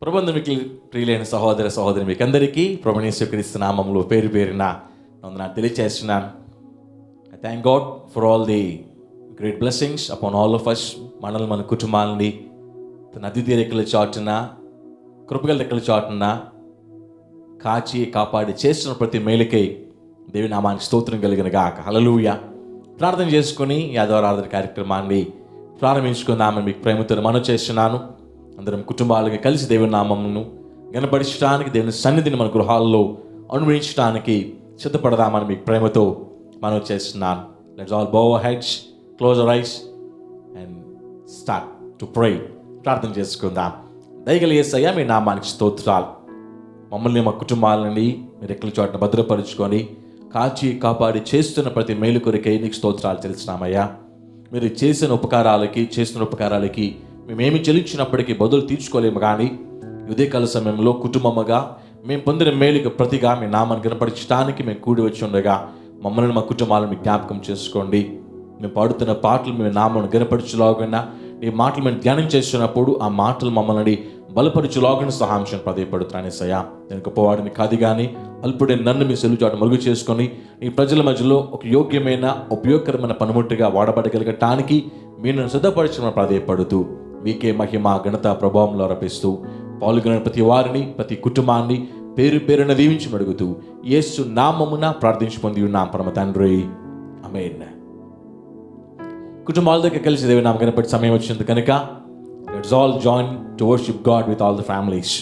ప్రబంధమికి ప్రియులైన సహోదర సహోదరి మీకు అందరికీ ప్రభువైన యేసుక్రీస్తు నామములో పేరు పేరున వందనాలు తెలియజేస్తున్నాను. I thank God for all the great blessings upon all of us. మనల్ని మన కుటుంబాలని తన అతిథి రెక్కల చాటున కృపగల రెక్కల చాటున కాచి కాపాడి చేస్తున్న ప్రతి మేలుకై దేవుని నామానికి స్తోత్రం కలిగిన గాక. హల్లెలూయా. ప్రార్థన చేసుకుని ఈ ఆదివారాధన కార్యక్రమాన్ని ప్రారంభించుకుందామని మీకు ప్రేమతో మనవి చేస్తున్నాను. అందరం కుటుంబాలుగా కలిసి దేవుని నామమును గణపరచడానికి, దేవుని సన్నిధిని మన గృహాల్లో అనుభవించడానికి సిద్ధపడదామని మీకు ప్రేమతో మనవి చేస్తున్నాను. Let's all bow our heads, close our eyes and start to pray. ప్రార్థన చేసుకుందాం. దయగల యేసయ్యా, మీ నామానికి స్తోత్రాలు. మమ్మల్ని మా కుటుంబాలని మీరు ఎక్కల చోట భద్రపరుచుకొని కాచి కాపాడి చేస్తున్న ప్రతి మేలు కొరకై నీకు స్తోత్రాలు తెలుస్తున్నామయ్యా. మీరు చేస్తున్న ఉపకారాలకి మేమేమి చెల్లించినప్పటికీ బదులు తీర్చుకోలేము, కానీ ఉదయకాల సమయంలో కుటుంబముగా మేము పొందిన మేలుకు ప్రతిగా మీ నామాన్ని గణపరచడానికి మేము కూడి వచ్చి ఉండగా మమ్మల్ని మా కుటుంబాలను మీ జ్ఞాపకం చేసుకోండి. మేము పాడుతున్న పాటలు మీ నామాన్ని గణపరచులాగా, ఈ మాటలు మేము ధ్యానం చేస్తున్నప్పుడు ఆ మాటలు మమ్మల్ని బలపరచులాగా సహాంశం ప్రాధాయపడుతున్నాను సయా. నేను గొప్పవాడిని కాదు, కానీ అల్పుడైన నన్ను మీ సెలువు చాటు మరుగు చేసుకొని ఈ ప్రజల మధ్యలో ఒక యోగ్యమైన ఉపయోగకరమైన పనిముట్టుగా వాడబడగలగటానికి మీరు నన్ను సిద్ధపరచమని ప్రాధాయపడుతూ మీకే మహిమ ఘనత ప్రభావంలో రపిస్తూ పాల్గొన్న ప్రతి వారిని ప్రతి కుటుంబాన్ని పేరు పేరున దీవించి అడుగుతూ యేసు నామమున ప్రార్థించి పొంది ఉన్నాం పరమ తండ్రి, ఆమేన్. కుటుంబాల దగ్గర కలిసి దేవుని నామం కనపడి సమయం వచ్చింది కనుక let's all join to worship God with all the families.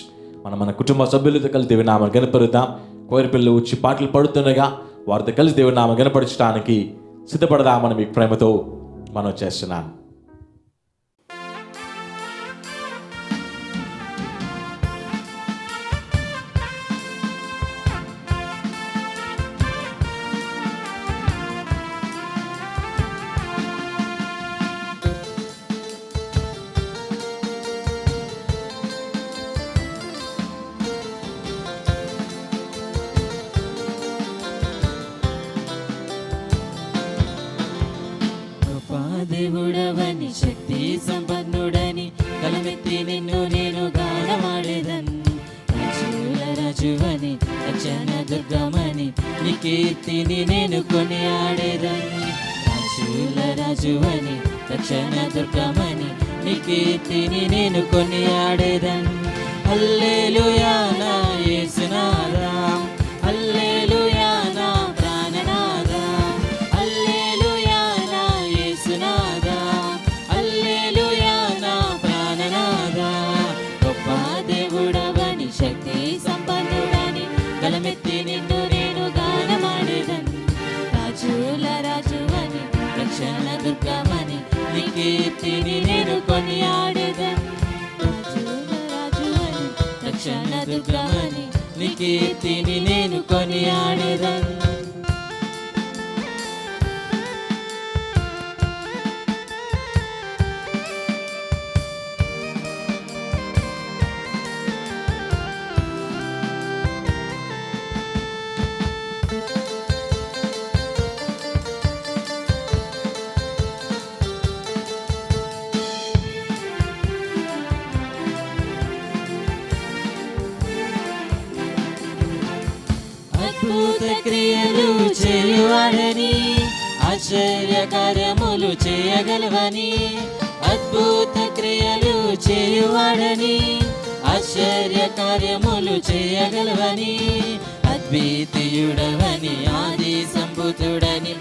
మన కుటుంబ సభ్యులతో కలిసి దేవుని నామం గనపరుద్దాం. కోరి పిల్లలు వచ్చి పాటలు పడుతుండగా వారితో కలిసి దేవుని నామం గనపరచడానికి సిద్ధపడదామని మీకు ప్రేమతో మనం చేస్తున్నాను. దేవుడవని శక్తి సంపన్నుడని కలమెత్తి నిన్ను నేను గానమాడేదన్. రాజుల రాజువని రక్షణ దుర్గమని నీ కీర్తిని నేను కొనియాడేదన్. రాజుల రాజువని రక్షణ దుర్గమని నీ కీర్తిని నేను కొనియాడేదన్. హల్లెలూయా నా యేసునాథా, హల్లెలూయా నా ప్రాణనాథా, హల్లెలూయా నా యేసునాథా, హల్లెలూయా నా ప్రాణనాథా. గొప్ప దేవుడవని శక్తి సంపన్నుడని గలమెత్తి నిన్ను నేను గానమాడేదన్. రాజుల రాజువని రక్షణ దుర్గమని నీ కీర్తిని నేను కొనియాడేదన్. రాజుల రాజువని రక్షణ దుర్గమని నీ కీర్తిని నేను కొనియాడేదన్. అద్భుత క్రియలు చేయువాడని, ఆశ్చర్య కార్యములు చేయగలవని. అద్భుత క్రియలు చేయువాడని, ఆశ్చర్య కార్యములు చేయగలవని. అద్వితీయుడవని ఆది సంభూతుడని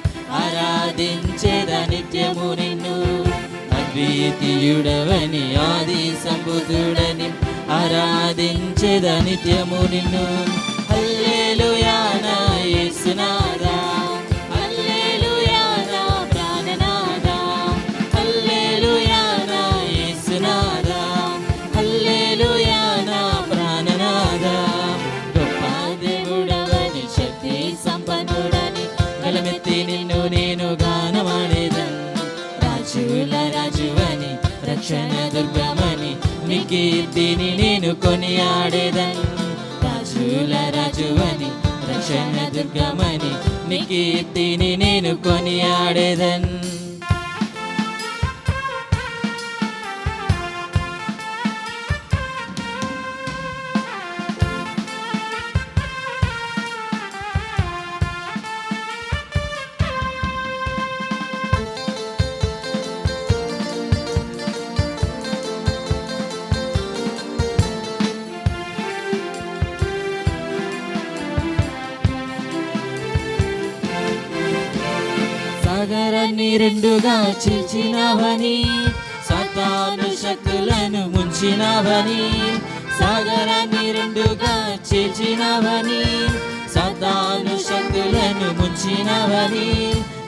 ఆరాధించేద నిత్యము నిన్ను. అద్వితీయుడవని ఆది సంభూతుడని ఆరాధించేద నిత్యము నిన్ను. హల్లెలూయా నా యేసునాథా, హల్లెలూయా నా ప్రాణనాథా, హల్లెలూయా నా యేసునాథా, హల్లెలూయా నా ప్రాణనాథా. గొప్ప దేవుడవని శక్తి సంపన్నుడని గలమెత్తి నిన్ను నేను గానమాడేదన్. రాజుల రాజువని రక్షణ దుర్గమని నీ కీర్తిని నేను కొనియాడేదన్. రాజుల రాజువని రక్షణ దుర్గమని నీ కీర్తిని నేను కొనియాడేదన్. సాగరాన్ని రెండుగా చీల్చినావని, సాతాను శక్తులను ముంచినావని. సాగరాన్ని రెండుగా చీల్చినావని, సాతాను శక్తులను ముంచినావని.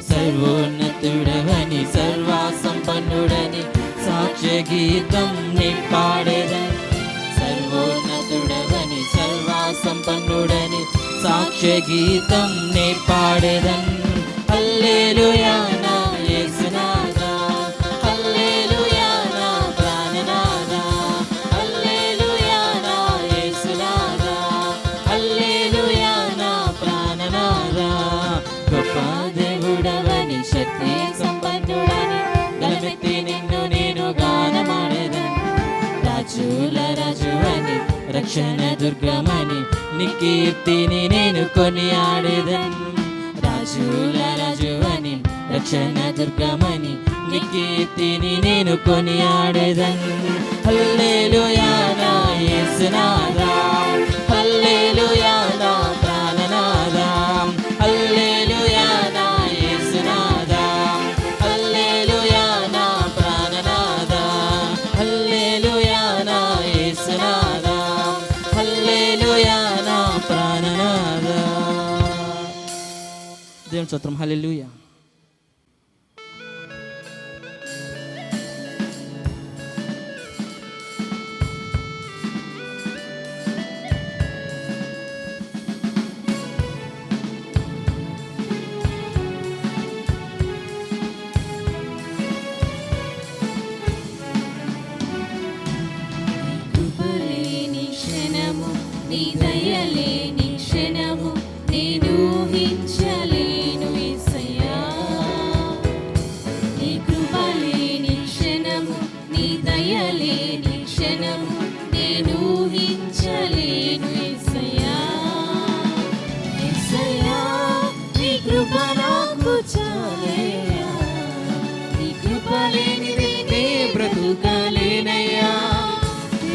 సర్వోన్నతుడవని సర్వా సంపన్నుడని సాక్ష్య గీతం నీ పాడేదన్. సర్వోన్నతుడవని సర్వా సంపన్నుడని సాక్ష్య గీతం నీ పాడేదన్. హల్లెలూయా నా యేసునాథా, హల్లెలూయా నా ప్రాణనాథా, హల్లెలూయా నా యేసునాథా, హల్లెలూయా నా ప్రాణనాథా. గొప్ప దేవుడవని శక్తి సంపన్నుడని గలమెత్తి నిన్ను నేను గానమాడేదన్. రాజుల రాజువని రక్షణ దుర్గమని నీ కీర్తిని నేను కొనియాడేదన్. రాజుల రాజువని రక్షణ దుర్గమని నీ కీర్తిని నేను కొనియాడేదన్. హల్లెలూయా నా యేసునాథా, హల్లెలూయా నా ప్రాణనాథా, హల్లెలూయా నా యేసునాథా, హల్లెలూయా నా ప్రాణనాథా, హల్లెలూయా నా యేసునాథా, హల్లెలూయా నా ప్రాణనాథా. దేవుని స్తోత్రం. హల్లెలూయా. కృపలేని క్షణము, నీ దయలేని క్షణము నేను ఊహించలేను యేసయ్యా. నీ కృపలేని క్షణము, నీ దయలేని క్షణము నేను ఊహించలేను యేసయ్యా. యేసయ్యా, నీ కృప నాకు చాలయ్యా. నీ కృప లేనిదే నే బ్రతుకలేనయ్యా.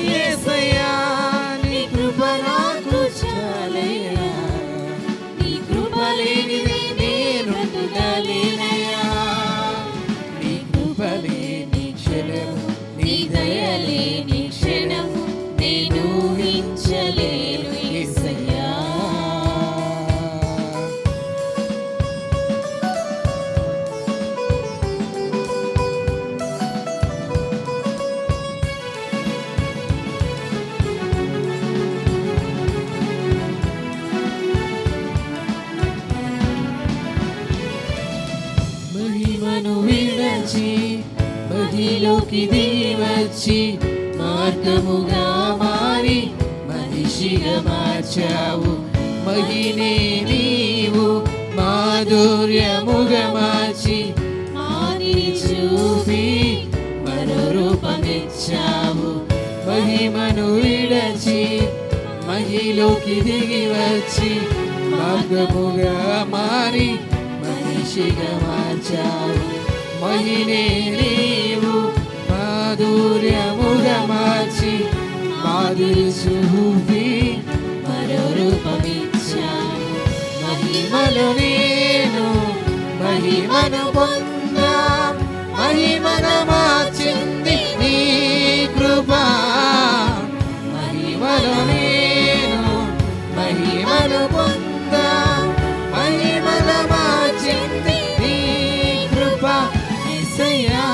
యేసయ్యా, నీ కృప నాకు చాలయ్యా. నీ కృప లేనిదే నే బ్రతుకలేనయ్యా. నీ కృప లేని క్షణము, నీ దయ లేని క్షణము నేను ఊహించలేను యేసయ్యా. మహిమను విడచి మహిలోకి దిగివచ్చి మార్గముగా మారి మనిషిగా మార్చావు. మహినే నీవు మాధుర్యముగా మార్చి మాదిరి చూపి మరో రూపమిచ్చావు. మహిమను విడచి మహిలోకి దిగివచ్చి మార్గముగా మారి మనిషిగా మార్చావు. మహినే నీవు మాధుర్యముగా మార్చి మాదిరి చూపి మరో రూపమిచ్చావు. మహిమలో నేను మహిమను పొందా, మహిమను మార్చింది నీ కృప. మహిమలో నేను మహిమను పొందా, మహిమను మార్చింది నీ కృప. యేసయ్యా,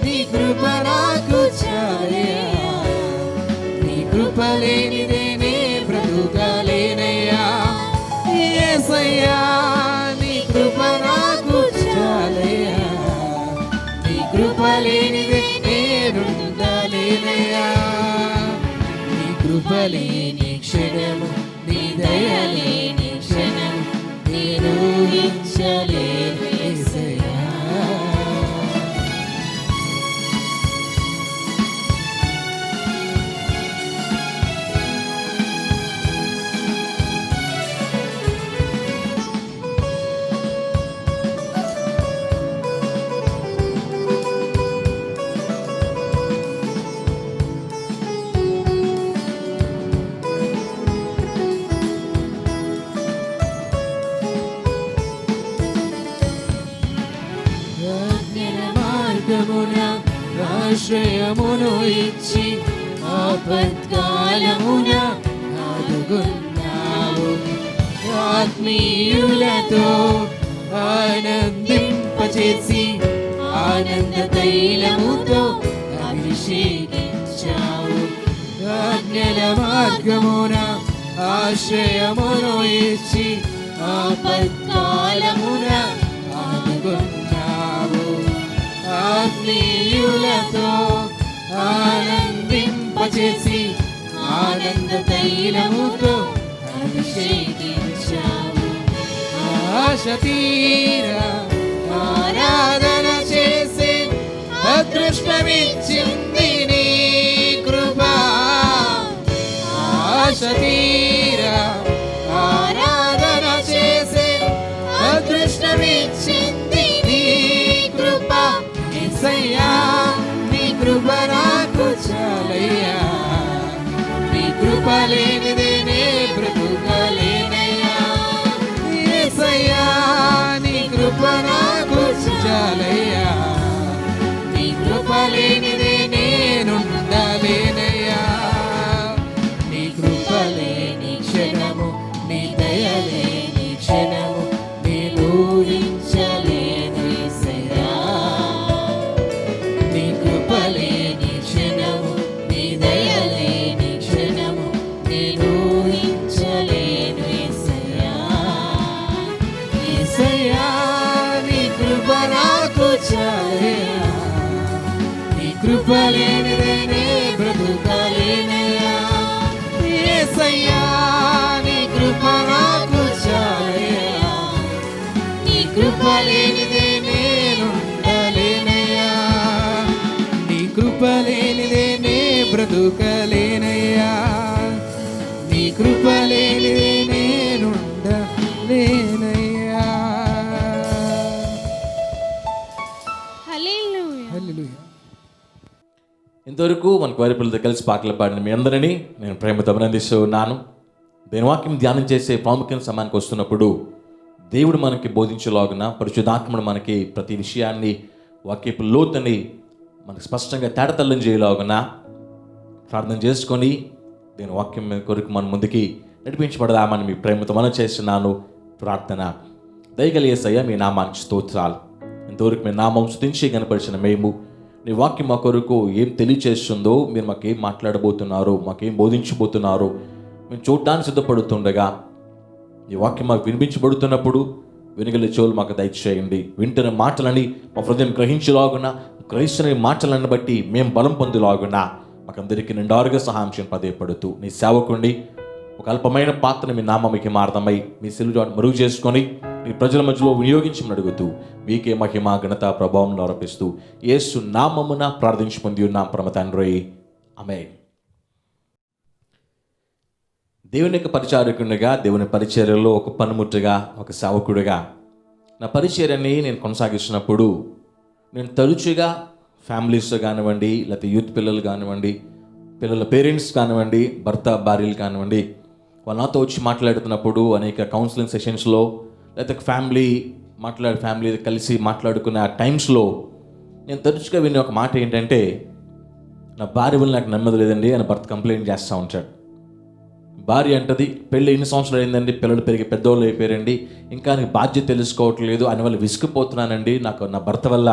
నీ కృప నాకు చాలయ్యా. నీ కృప లేనిదే నే బ్రతుకలేనయ్యా. యేసయ్యా, నీ కృప నాకు చాలయ్యా. నీ కృప లేనిదే నేనుండలేనయ్యా. నీ కృప లేని క్షణము, నీ దయ లేని క్షణము నేను ఊహించలేను యేసయ్యా. ఆశ్రయమును ఇచ్చి ఆపత్కాలమున ఆదుకున్నావు. ఆత్మీయులతో ఆనందింపచేసి ఆనంద తైలముతో అభిషేకించావు. ఆజ్ఞల మార్గమున ఆశ్రయమును ఇచ్చి ఆపత్కాలమున ఆదుకున్నావు. ఆత్మీయులతో ఆనందింపచేసి ఆనంద తైలముతో అభిషేకించావు. ఆశ తీరా ఆరాధన చేసే అదృష్టమిచ్చింది నీ కృప. ఆశ తీరా ఆరాధన చేసే అదృష్టమిచ్చింది నీ కృప. యేసయ్యా నీ కృప నాకు చాలయ్యా. నీ కృప లేనిదే నే బ్రతుకలేనయ్యా. యేసయ్యా నీ కృప నాకు చాలయ్యా. నీ కృప లేనిదే నేనుండలేనయ్యా. నీ కృప లేని క్షణము, నీ దయ లేని క్షణము నేను ఊహించలేను యేసయ్యా. నీ కృప లేని క్షణము, నీ దయ లేని క్షణము నేను ఊహించలేను యేసయ్యా. యేసయ్యా నీ కృప నాకు చాలయ్యా. నీ కృప లేనిదే నే బ్రతుకలేనయ్యా. యేసయ్యా నీ కృప నాకు చాలయ్యా. నీ కృప లేనిదే నేనుండలేనయ్యా. నీ కృప లేనిదే నే బ్రతుకలేనయ్యా. నీ కృప లేనిదే నేనుండలేనయ్యా. హల్లెలూయా. ఇంతవరకు మన వారి పిల్లలతో కలిసి పాటలు పాడిన మీ అందరినీ నేను ప్రేమతో అభినందిస్తూ ఉన్నాను. దేని వాక్యం ధ్యానం చేసే ప్రాముఖ్యత సమయానికి వస్తున్నప్పుడు దేవుడు మనకి బోధించేలాగున పరిశుద్ధాత్ముడు మనకి ప్రతి విషయాన్ని వాక్యపు లోతుని మనకు స్పష్టంగా తేటతల్లం చేయలాగున ప్రార్థన చేసుకొని దేని వాక్యం కొరకు మన ముందుకి నడిపించబడదామని మీ ప్రేమతో మనం చేస్తున్నాను. ప్రార్థన. దయగలిగే యేసయ్య మీ నామానికి స్తోత్రాలు. ఇంతవరకు మీ నామం స్తుతించి కనపరిచిన మేము నీ వాక్యం మా కొరకు ఏం తెలియచేస్తుందో, మీరు మాకేం మాట్లాడబోతున్నారో, మాకేం బోధించబోతున్నారో మేము చూడటానికి సిద్ధపడుతుండగా ఈ వాక్యం మాకు వినిపించబడుతున్నప్పుడు వినగలి చెవులు మాకు దయచేయండి. వింటున్న మాటలని మా హృదయం గ్రహించలాగున, గ్రహిస్తున్న మాటలను బట్టి మేము బలం పొందులాగున మాకందరికీ నిండారుగా సహాయం పదేపడుతూ నీ సేవకుండి ఒక అల్పమైన పాత్రను మీ నామకి మార్థమై మీ సిలువ మరుగు చేసుకొని మీ ప్రజల మధ్యలో వినియోగించమని అడుగుతూ మీకే మహిమ ఘనత ప్రభావం ఆరోపిస్తూ యేసు నామమున ప్రార్థించి పొంది ఉన్నాం పరమ తండ్రి. ఆమేన్. దేవుని యొక్క పరిచారకునిగా, దేవుని పరిచర్యలో ఒక పనిముట్టుగా, ఒక సేవకుడిగా నా పరిచర్యని నేను కొనసాగిస్తున్నప్పుడు నేను తరచుగా ఫ్యామిలీస్తో కానివ్వండి, లేకపోతే యూత్ పిల్లలు కానివ్వండి, పిల్లల పేరెంట్స్ కానివ్వండి, భర్త భార్యలు కానివ్వండి, వాళ్ళు నాతో వచ్చి మాట్లాడుతున్నప్పుడు అనేక కౌన్సిలింగ్ సెషన్స్లో లేకపోతే ఫ్యామిలీ కలిసి మాట్లాడుకునే ఆ టైమ్స్లో నేను తరచుగా వినే ఒక మాట ఏంటంటే, నా భార్య వల్ల నాకు నెమ్మది లేదండి అని భర్త కంప్లైంట్ చేస్తూ ఉంటాడు. భార్య అంటది, పెళ్ళి ఎన్ని సంవత్సరాలు అయిందండి, పిల్లలు పెరిగి పెద్దవాళ్ళు అయిపోయారండి, ఇంకా నాకు బాధ్యత తెలుసుకోవట్లేదు అని వాళ్ళు విసిగిపోతున్నానండి, నాకు నా భర్త వల్ల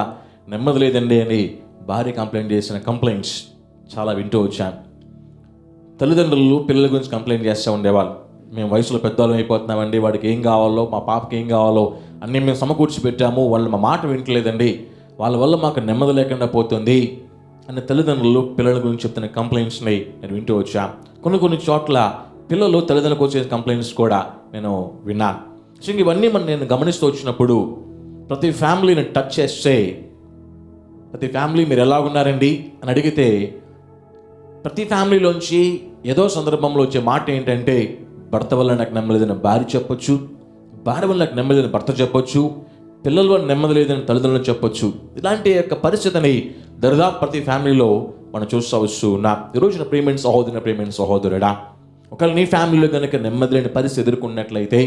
నెమ్మది లేదండి అని భార్య కంప్లైంట్ చేసిన కంప్లైంట్స్ చాలా వింటూ వచ్చాను. తల్లిదండ్రులు పిల్లల గురించి కంప్లైంట్ చేస్తూ ఉండేవాళ్ళు. మేము వయసులో పెద్దవాళ్ళం అయిపోతున్నామండి, వాడికి ఏం కావాలో, మా పాపకి ఏం కావాలో అన్నీ మేము సమకూర్చి పెట్టాము, వాళ్ళు మా మాట వింటలేదండి, వాళ్ళ వల్ల మాకు నెమ్మది లేకుండా పోతుంది అని తల్లిదండ్రులు పిల్లల గురించి చెప్తున్న కంప్లైంట్స్ని నేను వింటూ వచ్చాను. కొన్ని చోట్ల పిల్లలు తల్లిదండ్రులకు వచ్చే కంప్లైంట్స్ కూడా నేను విన్నాను. సో ఇవన్నీ నేను గమనిస్తూ వచ్చినప్పుడు ప్రతి ఫ్యామిలీని టచ్ చేస్తే, ప్రతి ఫ్యామిలీ మీరు ఎలాగున్నారండి అని అడిగితే ప్రతి ఫ్యామిలీలోంచి ఏదో సందర్భంలో వచ్చే మాట ఏంటంటే, భర్త వల్ల నాకు నెమ్మది లేదని భార్య చెప్పొచ్చు, భార్య వల్ల నాకు నెమ్మది లేదని భర్త చెప్పొచ్చు, పిల్లల వల్ల నెమ్మది లేదని తల్లిదండ్రులు చెప్పొచ్చు. ఇలాంటి యొక్క పరిస్థితిని దరిదాపు ప్రతి ఫ్యామిలీలో మనం చూస్తూ వస్తూ ఉన్నాం. ఈరోజున ప్రియమైన సహోదరుడా, ఒకవేళ నీ ఫ్యామిలీలో కనుక నెమ్మది లేని పరిస్థితి ఎదుర్కొన్నట్లయితే,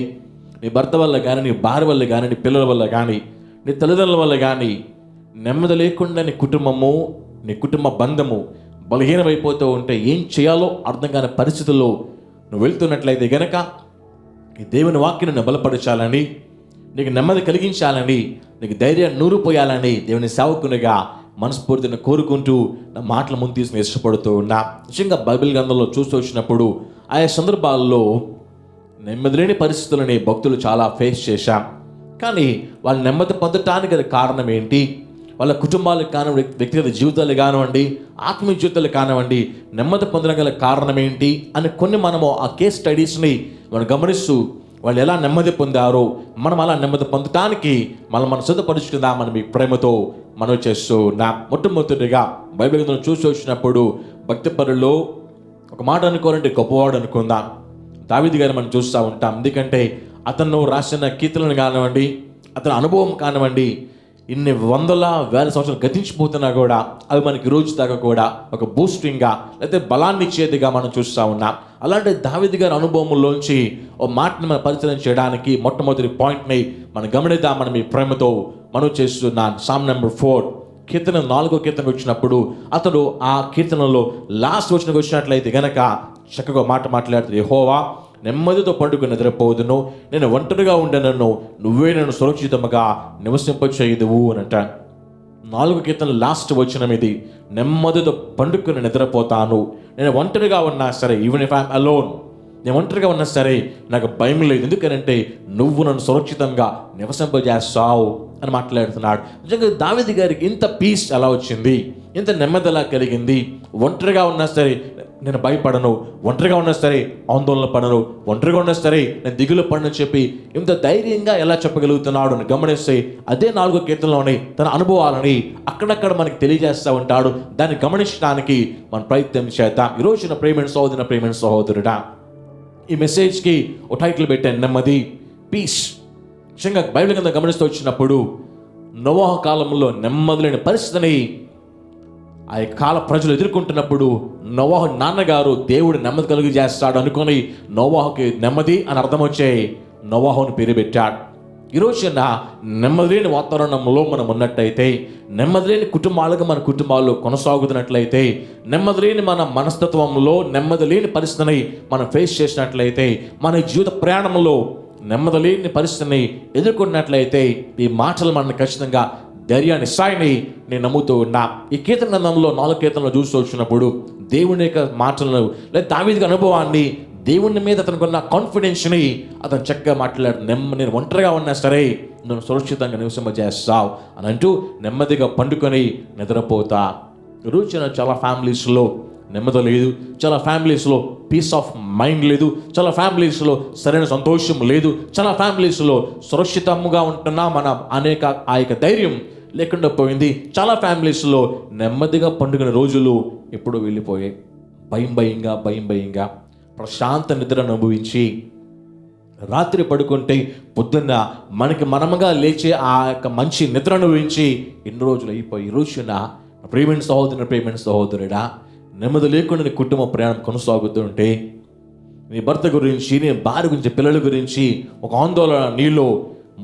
నీ భర్త వల్ల కానీ, నీ భార్య వల్ల కానీ, నీ పిల్లల వల్ల కానీ, నీ తల్లిదండ్రుల వల్ల కానీ నెమ్మది లేకుండా నీ కుటుంబము నీ కుటుంబ బంధము బలహీనమైపోతూ ఉంటే ఏం చేయాలో అర్థం కాని పరిస్థితుల్లో నువ్వు వెళ్తున్నట్లయితే గనక ఈ దేవుని వాక్యం నిన్ను బలపరచాలని, నీకు నెమ్మది కలిగించాలని, నీకు ధైర్యం నూరిపోయాలని దేవుని సేవకునిగా మనస్ఫూర్తిని కోరుకుంటూ నా మాటల ముందు తీసుకుని ఇష్టపడుతూ ఉన్నా. నిజంగా బైబిల్ గ్రంథంలో చూస్తూ వచ్చినప్పుడు ఆయా సందర్భాల్లో నెమ్మది లేని పరిస్థితులని భక్తులు చాలా ఫేస్ చేశాం. కానీ వాళ్ళు నెమ్మది పొందటానికి అది కారణం ఏంటి, వాళ్ళ కుటుంబాలకు కానివ్వండి, వ్యక్తిగత జీవితాలు కానివ్వండి, ఆత్మీయ జీవితాలు కానివ్వండి, నెమ్మది పొందడం గల కారణం ఏంటి అని కొన్ని మనము ఆ కేస్ స్టడీస్ని మనం గమనిస్తూ వాళ్ళు ఎలా నెమ్మది పొందారో మనం అలా నెమ్మది పొందటానికి మనం సిద్ధపరుచుకుందామని మీ ప్రేమతో మనం చేస్తూ ఉన్నాం. మొట్టమొదటిగా బైబిల్ గ్రంథం చూసి వచ్చినప్పుడు భక్తి పరుల్లో ఒక మాట అనుకోవాలంటే గొప్పవాడు అనుకుందాం. దావీదు గారిని మనం చూస్తూ ఉంటాం. ఎందుకంటే అతను రాసిన కీర్తనలు కానివ్వండి, అతని అనుభవం కానివ్వండి, ఇన్ని వందల వేల సంవత్సరాలు గతించిపోతున్నా కూడా అవి మనకి రోజు దాకా కూడా ఒక బూస్టింగ్గా లేకపోతే బలాన్ని ఇచ్చేదిగా మనం చూస్తూ ఉన్నాం. అలాంటి దావీదు గారి అనుభవంలోంచి ఓ మాటని మనం పరిచయం చేయడానికి మొట్టమొదటి పాయింట్ని మనం గమనిద్దామని మీ ప్రేమతో మనం చేస్తున్నాను. సామ్ నెంబర్ 4 కీర్తన 4వ కీర్తనకు వచ్చినప్పుడు అతడు ఆ కీర్తనలో లాస్ట్ వచ్చినట్లయితే గనక చక్కగా మాట్లాడుతుంది. యెహోవా నెమ్మదితో పండుగ నిద్రపోదును, నేను ఒంటరిగా ఉండనను, నువ్వే నన్ను సురక్షితముగా నివసింపచేయుదువు అని అంట. 4వ కీర్తన లాస్ట్ వచనం ఇది. నెమ్మదితో పండుకొని నిద్రపోతాను, నేను ఒంటరిగా ఉన్నా సరే, ఈవెన్ ఇఫ్ ఐఎమ్ అలోన్, నేను ఒంటరిగా ఉన్నా సరే నాకు భయం లేదు, ఎందుకంటే నువ్వు నన్ను సురక్షితంగా నివసింపజేస్తావు అని మాట్లాడుతున్నాడు. నిజంగా దావీదు గారికి ఇంత పీస్ ఎలా వచ్చింది, ఇంత నెమ్మది ఎలా కలిగింది? ఒంటరిగా ఉన్నా సరే నేను భయపడను, ఒంటరిగా ఉన్నా సరే ఆందోళన పడను, ఒంటరిగా ఉన్నా సరే నేను దిగులు పడను చెప్పి ఇంత ధైర్యంగా ఎలా చెప్పగలుగుతున్నాడు అని గమనిస్తే అదే 4వ కీర్తనలోని తన అనుభవాలని అక్కడక్కడ మనకి తెలియజేస్తూ ఉంటాడు. దాన్ని గమనించడానికి మనం ప్రయత్నం చేద్దాం. ఈరోజు నా ప్రేమైన సహోదరుడా, ఈ మెసేజ్కి ఒక టైటిల్ పెట్టాను, నెమ్మది, పీస్. నిజంగా బైబిల్ కింద గమనిస్తూ వచ్చినప్పుడు నోవహు కాలంలో నెమ్మది లేని పరిస్థితిని ఆ కాల ప్రజలు ఎదుర్కొంటున్నప్పుడు నోవహు నాన్నగారు దేవుడు నెమ్మది కలుగు చేస్తాడు అనుకొని నోవహుకి నెమ్మది అని అర్థం వచ్చే నోవహుని పేరు పెట్టాడు. ఈరోజు నెమ్మది లేని వాతావరణంలో మనం ఉన్నట్టయితే, నెమ్మది లేని కుటుంబాలుగా మన కుటుంబాల్లో కొనసాగుతున్నట్లయితే, నెమ్మది లేని మన మనస్తత్వంలో నెమ్మది లేని పరిస్థితిని మనం ఫేస్ చేసినట్లయితే, మన జీవిత ప్రయాణంలో నెమ్మది లేని పరిస్థితిని ఎదుర్కొన్నట్లయితే ఈ మాటలు మనల్ని ఖచ్చితంగా ధైర్యాన్ని ఇస్తాయని నేను నమ్ముతూ ఉన్నా. ఈ కీర్తన గ్రంథంలో 4 కీర్తనలు చూస్తూ వచ్చినప్పుడు దేవుని యొక్క మాటలను లేదా దావీదు అనుభవాన్ని, దేవుని మీద అతనుకున్న కాన్ఫిడెన్స్ని అతను చక్కగా మాట్లాడాడు. నేను ఒంటరిగా ఉన్నా సరే నన్ను సురక్షితంగా నివసింపజేస్తావు అని అంటూ నెమ్మదిగా పండుకొని నిద్రపోతా. ఈరోజు చాలా ఫ్యామిలీస్లో నెమ్మది లేదు, చాలా ఫ్యామిలీస్లో పీస్ ఆఫ్ మైండ్ లేదు, చాలా ఫ్యామిలీస్లో సరైన సంతోషం లేదు, చాలా ఫ్యామిలీస్లో సురక్షితంగా ఉంటున్నా మన అనేక ఆ యొక్క ధైర్యం లేకుండా పోయింది. చాలా ఫ్యామిలీస్లో నెమ్మదిగా పండుగ రోజులు ఎప్పుడూ వెళ్ళిపోయాయి. భయంగా ప్రశాంత నిద్రను అనుభవించి రాత్రి పడుకుంటే పొద్దున్న మనముగా లేచే ఆ యొక్క మంచి నిద్ర అనుభవించి ఎన్ని రోజులు అయిపోయి. ఈ రోజున ప్రేమైన సహోదరుడా, నెమ్మది లేకుండా నీ కుటుంబ ప్రయాణం కొనసాగుతుంటే, నీ భర్త గురించి, నీ భార్య గురించి, పిల్లల గురించి ఒక ఆందోళన నీలో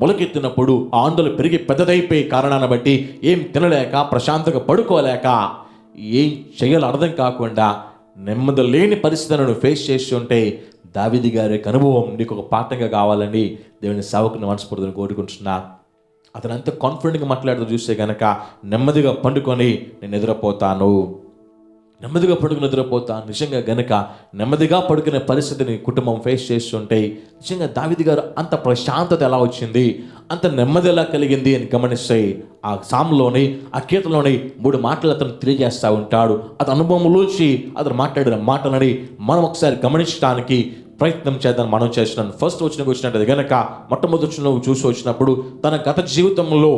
మొలకెత్తినప్పుడు ఆ ఆందోళన పెరిగి పెద్దదైపోయి కారణాన్ని బట్టి ఏం తినలేక, ప్రశాంతంగా పడుకోలేక, ఏం చేయాలో అర్థం కాకుండా నెమ్మది లేని పరిస్థితులను ఫేస్ చేస్తుంటే దావీదు గారి అనుభవం నీకు ఒక పాఠంగా కావాలని దేవుని సేవకుని మనస్ఫూర్తిని కోరుకుంటున్నా. అతను అంత కాన్ఫిడెంట్గా మాట్లాడుతూ చూస్తే కనుక నెమ్మదిగా పండుకొని నేను నిద్రపోతాను. నిజంగా గనుక నెమ్మదిగా పడుకునే పరిస్థితిని కుటుంబం ఫేస్ చేస్తుంటే నిజంగా దావీదు గారు అంత ప్రశాంతత ఎలా వచ్చింది, అంత నెమ్మది ఎలా కలిగింది అని గమనిస్తే ఆ సామ్లోని ఆ కీర్తనలోని 3 మాటలు అతను తెలియజేస్తూ ఉంటాడు. అతని అనుభవంలోంచి అతను మాట్లాడిన మాటలని మనం ఒకసారి గమనించడానికి ప్రయత్నం చేద్దాం. మనం చేస్తున్నాను. ఫస్ట్ వచ్చినట్టు గనక మొట్టమొదటి చూసి వచ్చినప్పుడు తన గత జీవితంలో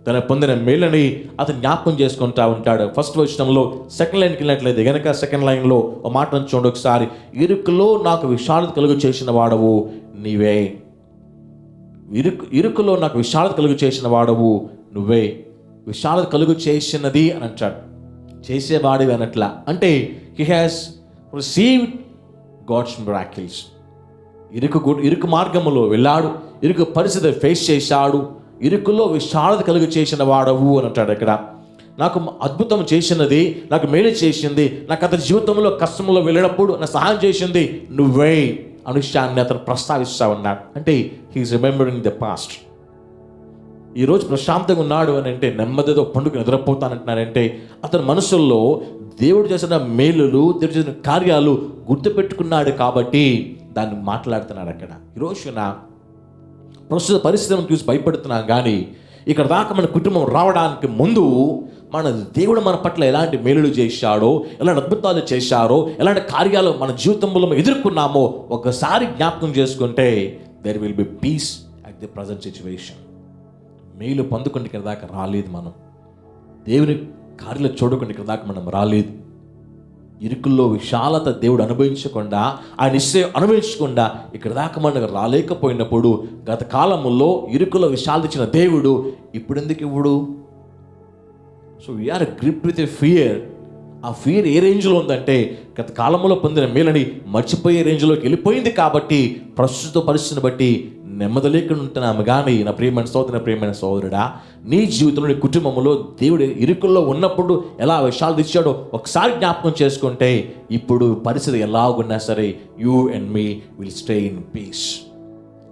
తన పొందిన మేలని అతను జ్ఞాపకం చేసుకుంటా ఉంటాడు. ఫస్ట్ వచనంలో సెకండ్ లైన్కి వెళ్ళినట్లయితే గనక సెకండ్ లైన్లో ఒక మాట చూడండి ఒకసారి. ఇరుకులో నాకు విశాలత కలుగు చేసిన వాడవు నీవే. ఇరుకులో నాకు విశాలత కలుగు చేసిన వాడవు నువ్వే. విశాలత కలుగు చేసినది అని అంటాడు, చేసేవాడివి అనట్లా. అంటే he has received God's miracles. ఇరుకు మార్గంలో వెళ్ళాడు, ఇరుకు పరిస్థితి ఫేస్ చేశాడు, ఇరుకులో విశాలత కలుగు చేసిన వాడవు అని అంటాడు ఇక్కడ. నాకు అద్భుతం చేసినది, నాకు మేలు చేసింది, నాకు అతని జీవితంలో కష్టంలో వెళ్ళినప్పుడు నాకు సహాయం చేసింది నువ్వే అనే విషయాన్ని అతను ప్రస్తావిస్తూ ఉన్నాడు. అంటే హీఈస్ రిమెంబరింగ్ ద పాస్ట్. ఈరోజు ప్రశాంతంగా ఉన్నాడు అని అంటే, నెమ్మదితో పండుగ నిద్రపోతానంటున్నాడంటే, అతని మనసుల్లో దేవుడు చేసిన మేలులు, దేవుడు చేసిన కార్యాలు గుర్తుపెట్టుకున్నాడు కాబట్టి దాన్ని మాట్లాడుతున్నాడు. అక్కడ ఈరోజున ప్రస్తుత పరిస్థితులను చూసి భయపడుతున్నాం, కానీ ఇక్కడ దాకా మన కుటుంబం రావడానికి ముందు మన దేవుడు మన పట్ల ఎలాంటి మేలులు చేశాడో, ఎలాంటి అద్భుతాలు చేశారో, ఎలాంటి కార్యాలు మన జీవితంలో ఎదుర్కొన్నామో ఒకసారి జ్ఞాపకం చేసుకుంటే there will be piece at the present situation. మేలు పొందుకుంటే ఇక్కడ దాకా రాలేదు, మనం దేవుని కార్యాలు చూడకుండా ఇక్కడ దాకా మనం రాలేదు. ఇరుకుల్లో విశాలత దేవుడు అనుభవించకుండా, ఆయన నిశ్చయం అనుభవించకుండా ఇక్కడ దాకా మనకు రాలేకపోయినప్పుడు, గత కాలంలో ఇరుకుల్లో విశాలత ఇచ్చిన దేవుడు ఇప్పుడు ఎందుకు ఇవ్వడు? So we're grip with a fear. ఆ ఫియర్ ఏ రేంజ్లో ఉందంటే, గత కాలంలో పొందిన మేలని మర్చిపోయే రేంజ్లోకి వెళ్ళిపోయింది. కాబట్టి ప్రస్తుత పరిస్థితిని బట్టి నెమ్మది లేకుండా ఉంటున్నాము. కానీ నా ప్రియమైన సోదరుడా, నీ జీవితంలో, నీ కుటుంబంలో దేవుడు ఇరుకుల్లో ఉన్నప్పుడు ఎలా విషయాలు ఇచ్చాడో ఒకసారి జ్ఞాపకం చేసుకుంటే, ఇప్పుడు పరిస్థితి ఎలాగున్నా సరే you and me will stay in peace.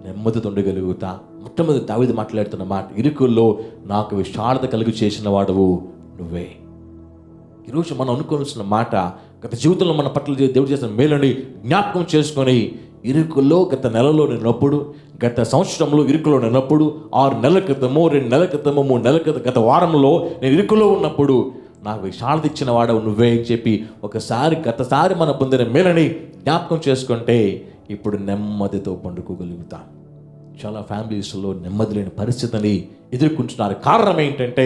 నెమ్మదితో ఉండగలుగుతా. మొట్టమొదటి దావీదు మాట్లాడుతున్న మాట, ఇరుకుల్లో నాకు విశాలత కలుగు చేసిన వాడువు నువ్వే. ఈరోజు మనం అనుకోవాల్సిన మాట, గత జీవితంలో మన పట్ల దేవుడు చేసిన మేలుని జ్ఞాపకం చేసుకొని, ఇరుకుల్లో గత నెలలో నిన్నప్పుడు, గత సంవత్సరంలో ఇరుకులో నిన్నప్పుడు, 6 నెలల క్రితమో, 2 నెలల క్రితమో, 3 నెలల క్రితం, గత వారంలో నేను ఇరుకులో ఉన్నప్పుడు నాకు విశాలత ఇచ్చిన వాడవు నువ్వే అని చెప్పి ఒకసారి గతసారి మనం పొందిన మేలని జ్ఞాపకం చేసుకుంటే ఇప్పుడు నెమ్మదితో పండుకోగలుగుతాం. చాలా ఫ్యామిలీస్లో నెమ్మది లేని పరిస్థితిని ఎదుర్కొంటున్నారు. కారణం ఏంటంటే,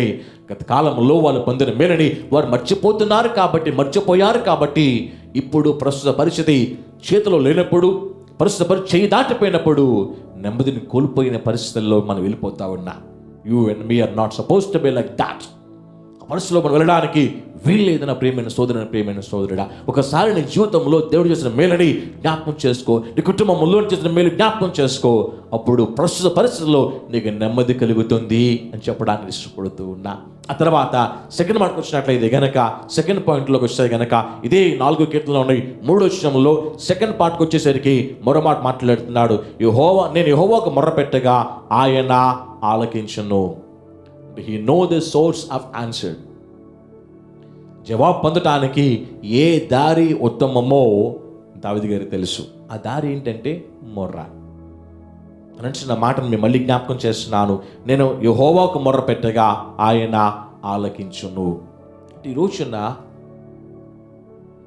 గత కాలంలో వాళ్ళు పొందిన మేలని వారు మర్చిపోయారు కాబట్టి ఇప్పుడు ప్రస్తుత పరిస్థితి చేతిలో లేనప్పుడు, పరిస్థితి చేయి దాటిపోయినప్పుడు నెమ్మదిని కోల్పోయిన పరిస్థితుల్లో మనం వెళ్ళిపోతా ఉన్నా. You and me are not suppose to be like that. ఆ పరిస్థితిలో మనం వెళ్ళడానికి వీల్లేదన్న ప్రియమైన సోదరుడా, ఒకసారి నీ జీవితంలో దేవుడు చేసిన మేలని జ్ఞాపకం చేసుకో, నీ కుటుంబంలో చేసిన మేలు జ్ఞాపకం చేసుకో. అప్పుడు ప్రస్తుత పరిస్థితుల్లో నీకు నెమ్మది కలుగుతుంది అని చెప్పడానికి ఇష్టపడుతూ ఉన్నా. ఆ తర్వాత సెకండ్ మాటకు వచ్చినట్లయితే గనక, సెకండ్ పాయింట్లోకి వస్తే గనక, ఇదే 4 కీర్తనలు ఉన్నాయి. 3వ వచనంలో సెకండ్ పార్ట్కి వచ్చేసరికి మరో మాట మాట్లాడుతున్నాడు. నేను యెహోవాకు మొర్ర పెట్టగా ఆయన ఆలకించును. He know the source of answer. జవాబు పొందటానికి ఏ దారి ఉత్తమమో దావీదు గారికి తెలుసు. ఆ దారి ఏంటంటే మొర్ర. అనంచిన మాటను మేము మళ్ళీ జ్ఞాపకం చేస్తున్నాను. నేను యెహోవాకు మొర్ర పెట్టగా ఆయన ఆలకించును. ఈ రోజున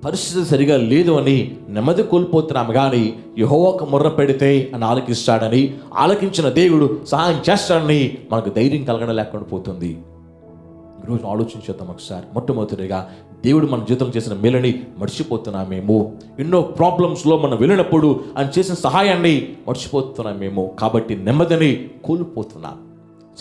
పరిస్థితి సరిగా లేదు అని నెమ్మది కోల్పోతున్నాము, కానీ యెహోవాకు మొర్ర పెడితే అని ఆలకిస్తాడని, ఆలకించిన దేవుడు సహాయం చేస్తాడని మనకు ధైర్యం కలగడం లేకుండా పోతుంది. ఈరోజు ఆలోచించేద్దాం ఒకసారి. మొట్టమొదటిగా దేవుడు మన జీవితం చేసిన మేలని మర్చిపోతున్నామేమో. ఎన్నో ప్రాబ్లమ్స్లో మనం వెళ్ళినప్పుడు ఆయన చేసిన సహాయాన్ని మర్చిపోతున్నామేమో. కాబట్టి నెమ్మదిని కోల్పోతున్నాం.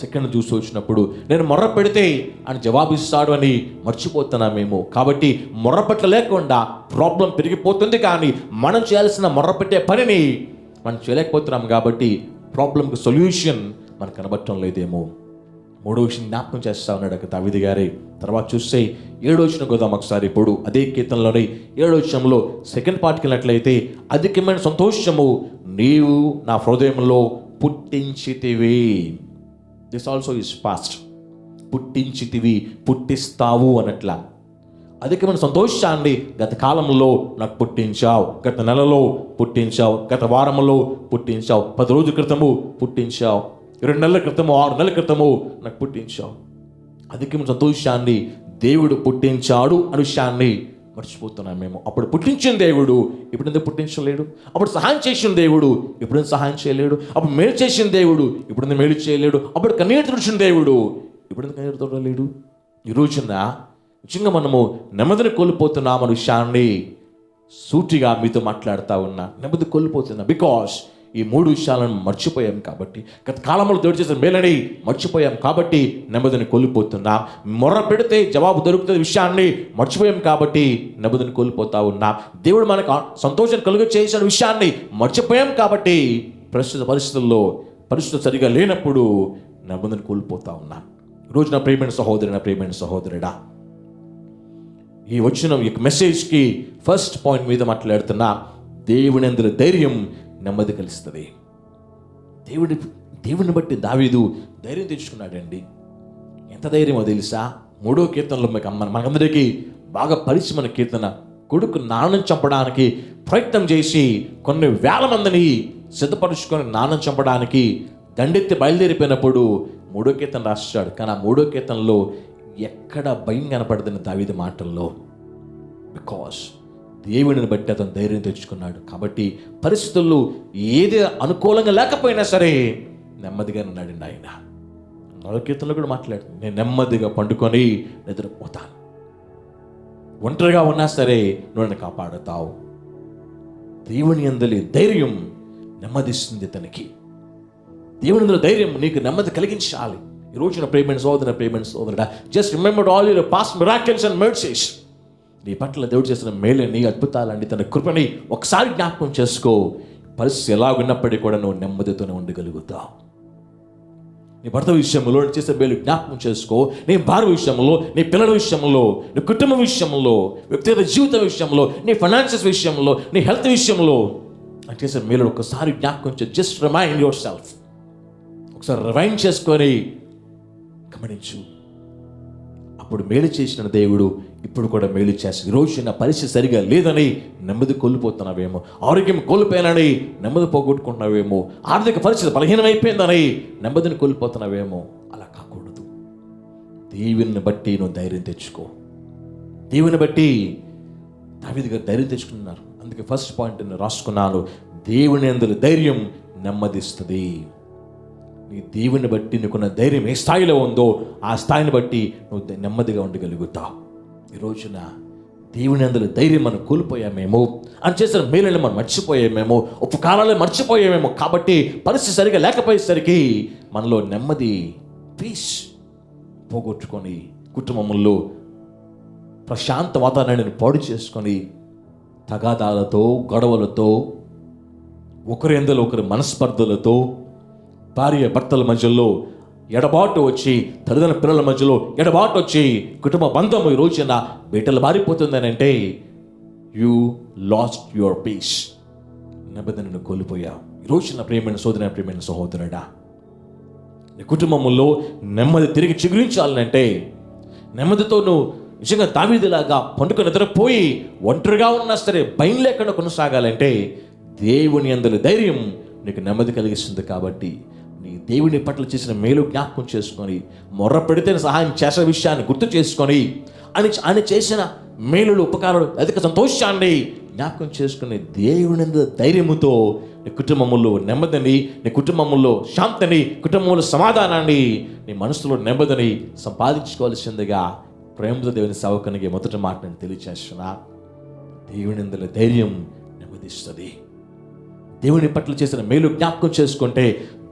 సెకండ్ చూసి వచ్చినప్పుడు నేను మొర్ర పెడితే అని జవాబిస్తాడు అని మర్చిపోతున్నామేమో. కాబట్టి మొర్ర పెట్టలేకుండా ప్రాబ్లం పెరిగిపోతుంది, కానీ మనం చేయాల్సిన మొర్ర పెట్టే పనిని మనం చేయలేకపోతున్నాం. కాబట్టి ప్రాబ్లంకి సొల్యూషన్ మనకు కనబడటం లేదేమో. 3వ విషయం జ్ఞాపకం చేస్తా ఉన్నాడు దావీదు గారి. తర్వాత చూస్తే 7వ వచనం కొద్దాం ఒకసారి. ఇప్పుడు అదే కీర్తనలోని 7వ వచనంలో సెకండ్ పార్ట్కి వెళ్ళినట్లయితే, అధికమైన సంతోషము నీవు నా హృదయంలో పుట్టించితివి. This also is past. పుట్టించితివి, పుట్టిస్తావు అన్నట్లా. అధికమైన సంతోషాన్ని గత కాలంలో నాకు పుట్టించావు, గత నెలలో పుట్టించావు, గత వారంలో పుట్టించావు, 10 రోజుల క్రితము పుట్టించావు, 2 నెలల క్రితము, 6 నెలల క్రితము నాకు పుట్టించావు. అధికమైన సంతోషాన్ని దేవుడు పుట్టించాడు అనే విషయాన్ని మర్చిపోతున్నాం మేము. అప్పుడు పుట్టించిన దేవుడు ఇప్పుడు ఎందుకు పుట్టించలేడు? అప్పుడు సహాయం చేసిన దేవుడు ఇప్పుడు సహాయం చేయలేడు? అప్పుడు మేలు చేసిన దేవుడు ఇప్పుడు మేలు చేయలేడు? అప్పుడు కన్నీరు తుడిచిన దేవుడు ఇప్పుడు కన్నీరు తోడలేడు? ఈ రోజున నిజంగా మనము నెమ్మదిని కోల్పోతున్నాం అనే విషయాన్ని సూటిగా మీతో మాట్లాడుతూ ఉన్నా. నెమ్మది కోల్పోతున్నా బికాస్ ఈ 3 విషయాలను మర్చిపోయాం కాబట్టి, గత కాలంలో దేవుడు చేసిన మేలని మర్చిపోయాం కాబట్టి నెమ్మదిని కోల్పోతున్నాం. మొర్ర పెడితే జవాబు దొరుకుతుంది విషయాన్ని మర్చిపోయాం కాబట్టి నెమ్మదిని కోల్పోతా ఉన్నాం. దేవుడు మనకు సంతోషం కలుగ చేసిన విషయాన్ని మర్చిపోయాం కాబట్టి ప్రస్తుత పరిస్థితుల్లో పరిస్థితులు సరిగా లేనప్పుడు నెమ్మదిని కోల్పోతా ఉన్నాం. ఈరోజు నా ప్రియమైన సహోదరి, నా ప్రియమైన సహోదరుడా, ఈ వచ్చిన ఈ మెసేజ్కి ఫస్ట్ పాయింట్ మీద మాట్లాడుతున్నా, దేవుని యందు ధైర్యం నెమ్మది కలుస్తుంది. దేవుని బట్టి దావీదు ధైర్యం తెచ్చుకున్నాడండి. ఎంత ధైర్యమో తెలుసా? 3వ కీర్తనలో మనకందరికీ బాగా పరిచయమైన కీర్తన. కొడుకు నాన్నను చంపడానికి ప్రయత్నం చేసి కొన్ని వేల మందిని సిద్ధపరుచుకొని నాన్నను చంపడానికి దండెత్తి బయలుదేరిపోయినప్పుడు 3వ కీర్తన రాస్తాడు. కానీ ఆ 3వ కీర్తనలో ఎక్కడ భయం కనపడదని దావీదు మాటల్లో. బికాస్ దేవుడిని బట్టి అతను ధైర్యం తెచ్చుకున్నాడు. కాబట్టి పరిస్థితుల్లో ఏది అనుకూలంగా లేకపోయినా సరే నెమ్మదిగా ఉన్నాడండి ఆయన. 4వ కీర్తనలో కూడా మాట్లాడుతుంది, నేను నెమ్మదిగా పండుకొని నిద్రపోతాను. ఒంటరిగా ఉన్నా సరే నువ్వు నన్ను కాపాడుతావు. దేవుని యందలి ధైర్యం నెమ్మదిస్తుంది తనకి. దేవుని యందలి ధైర్యం నీకు నెమ్మది కలిగించాలి. ఈ రోజున ప్రేమైన సోదరుడా, just remember all your past miracles and mercies. నీ పట్ల దేవుడు చేసిన మేలని, అద్భుతాలని, తన కృపని ఒకసారి జ్ఞాపకం చేసుకో. పరిస్థితి ఎలా ఉన్నప్పటికీ కూడా నువ్వు నెమ్మదితోనే ఉండగలుగుతావు. నీ భర్త విషయంలో చేసే మేలు జ్ఞాపకం చేసుకో. నీ భార్య విషయంలో, నీ పిల్లల విషయంలో, నీ కుటుంబం విషయంలో, వ్యక్తిగత జీవితం విషయంలో, నీ ఫైనాన్షియల్స్ విషయంలో, నీ హెల్త్ విషయంలో అని చేసే మేలు ఒకసారి జ్ఞాపకం చేసి జస్ట్ రిమైండ్ యువర్ సెల్ఫ్. ఒకసారి రిమైండ్ చేసుకొని గమనించు. అప్పుడు మేలు చేసిన దేవుడు ఇప్పుడు కూడా మేలు చేస్తాడు. ఈరోజు నా పరిస్థితి సరిగా లేదని నెమ్మది కోల్పోతున్నావేమో, ఆరోగ్యం కోల్పోయానని నెమ్మది పోగొట్టుకుంటున్నావేమో, ఆర్థిక పరిస్థితి బలహీనమైపోయిందని నెమ్మదిని కోల్పోతున్నావేమో. అలా కాకూడదు. దేవుని బట్టి నువ్వు ధైర్యం తెచ్చుకో. దేవుని బట్టి దావీదు గారు ధైర్యం తెచ్చుకున్నారు. అందుకే ఫస్ట్ పాయింట్ నేను రాసుకున్నాను, దేవుని యందు ధైర్యం నెమ్మదిస్తుంది. నీ దేవుని బట్టి నీకున్న ధైర్యం ఏ స్థాయిలో ఉందో ఆ స్థాయిని బట్టి నువ్వు నెమ్మదిగా ఉండగలుగుతావు. ఈ రోజున దేవుని యందు ధైర్యం మనం కోల్పోయామేమో, అని చేసిన మేలుని మనం మర్చిపోయామేమో, ఉపకారాలను మర్చిపోయామేమో. కాబట్టి పరిస్థితి సరిగా లేకపోయేసరికి మనలో నెమ్మది, పీస్ పోగొట్టుకొని కుటుంబంలో ప్రశాంత వాతావరణాన్ని పాడు చేసుకొని తగాదాలతో, గొడవలతో, ఒకరి యందు ఒకరి మనస్పర్ధలతో, భార్య భర్తల మధ్యలో ఎడబాటు వచ్చి, తల్లిదండ్రుల పిల్లల మధ్యలో ఎడబాటు వచ్చి కుటుంబ బంధం ఈ రోజున బీటలు మారిపోతుందని అంటే యూ లాస్ట్ యువర్ పీస్. నెమ్మదిని కోల్పోయావు. ఈ రోజున ప్రియమైన సోదరుడా, ప్రియమైన సహోదరుడా, నీ కుటుంబంలో నెమ్మది తిరిగి చిగురించాలంటే, నెమ్మదితో నువ్వు నిజంగా దావీదులాగా పండుకొని నిద్రపోయి ఒంటరిగా ఉన్నా సరే భయం లేకుండా కొనసాగాలంటే దేవుని యందు ధైర్యం నీకు నెమ్మది కలిగిస్తుంది. కాబట్టి నీ దేవుని పట్ల చేసిన మేలు జ్ఞాపకం చేసుకొని, మొర్ర పెడితే సహాయం చేసే విషయాన్ని గుర్తు చేసుకొని, ఆయన చేసిన మేలులు, ఉపకారాలు, అధిక సంతోషాన్ని జ్ఞాపకం చేసుకుని దేవుని ధైర్యముతో నీ కుటుంబంలో నెమ్మదిని, నీ కుటుంబంలో శాంతిని, కుటుంబంలో సమాధానాన్ని, నీ మనసులో నెమ్మదిని సంపాదించుకోవాల్సిందిగా ప్రేమతో దేవుని సేవకునికి మొదటి మాట నేను తెలియచేస్తున్నా. దేవుని ధైర్యం నెమ్మదిస్తుంది. దేవుని పట్ల చేసిన మేలు జ్ఞాపకం చేసుకుంటే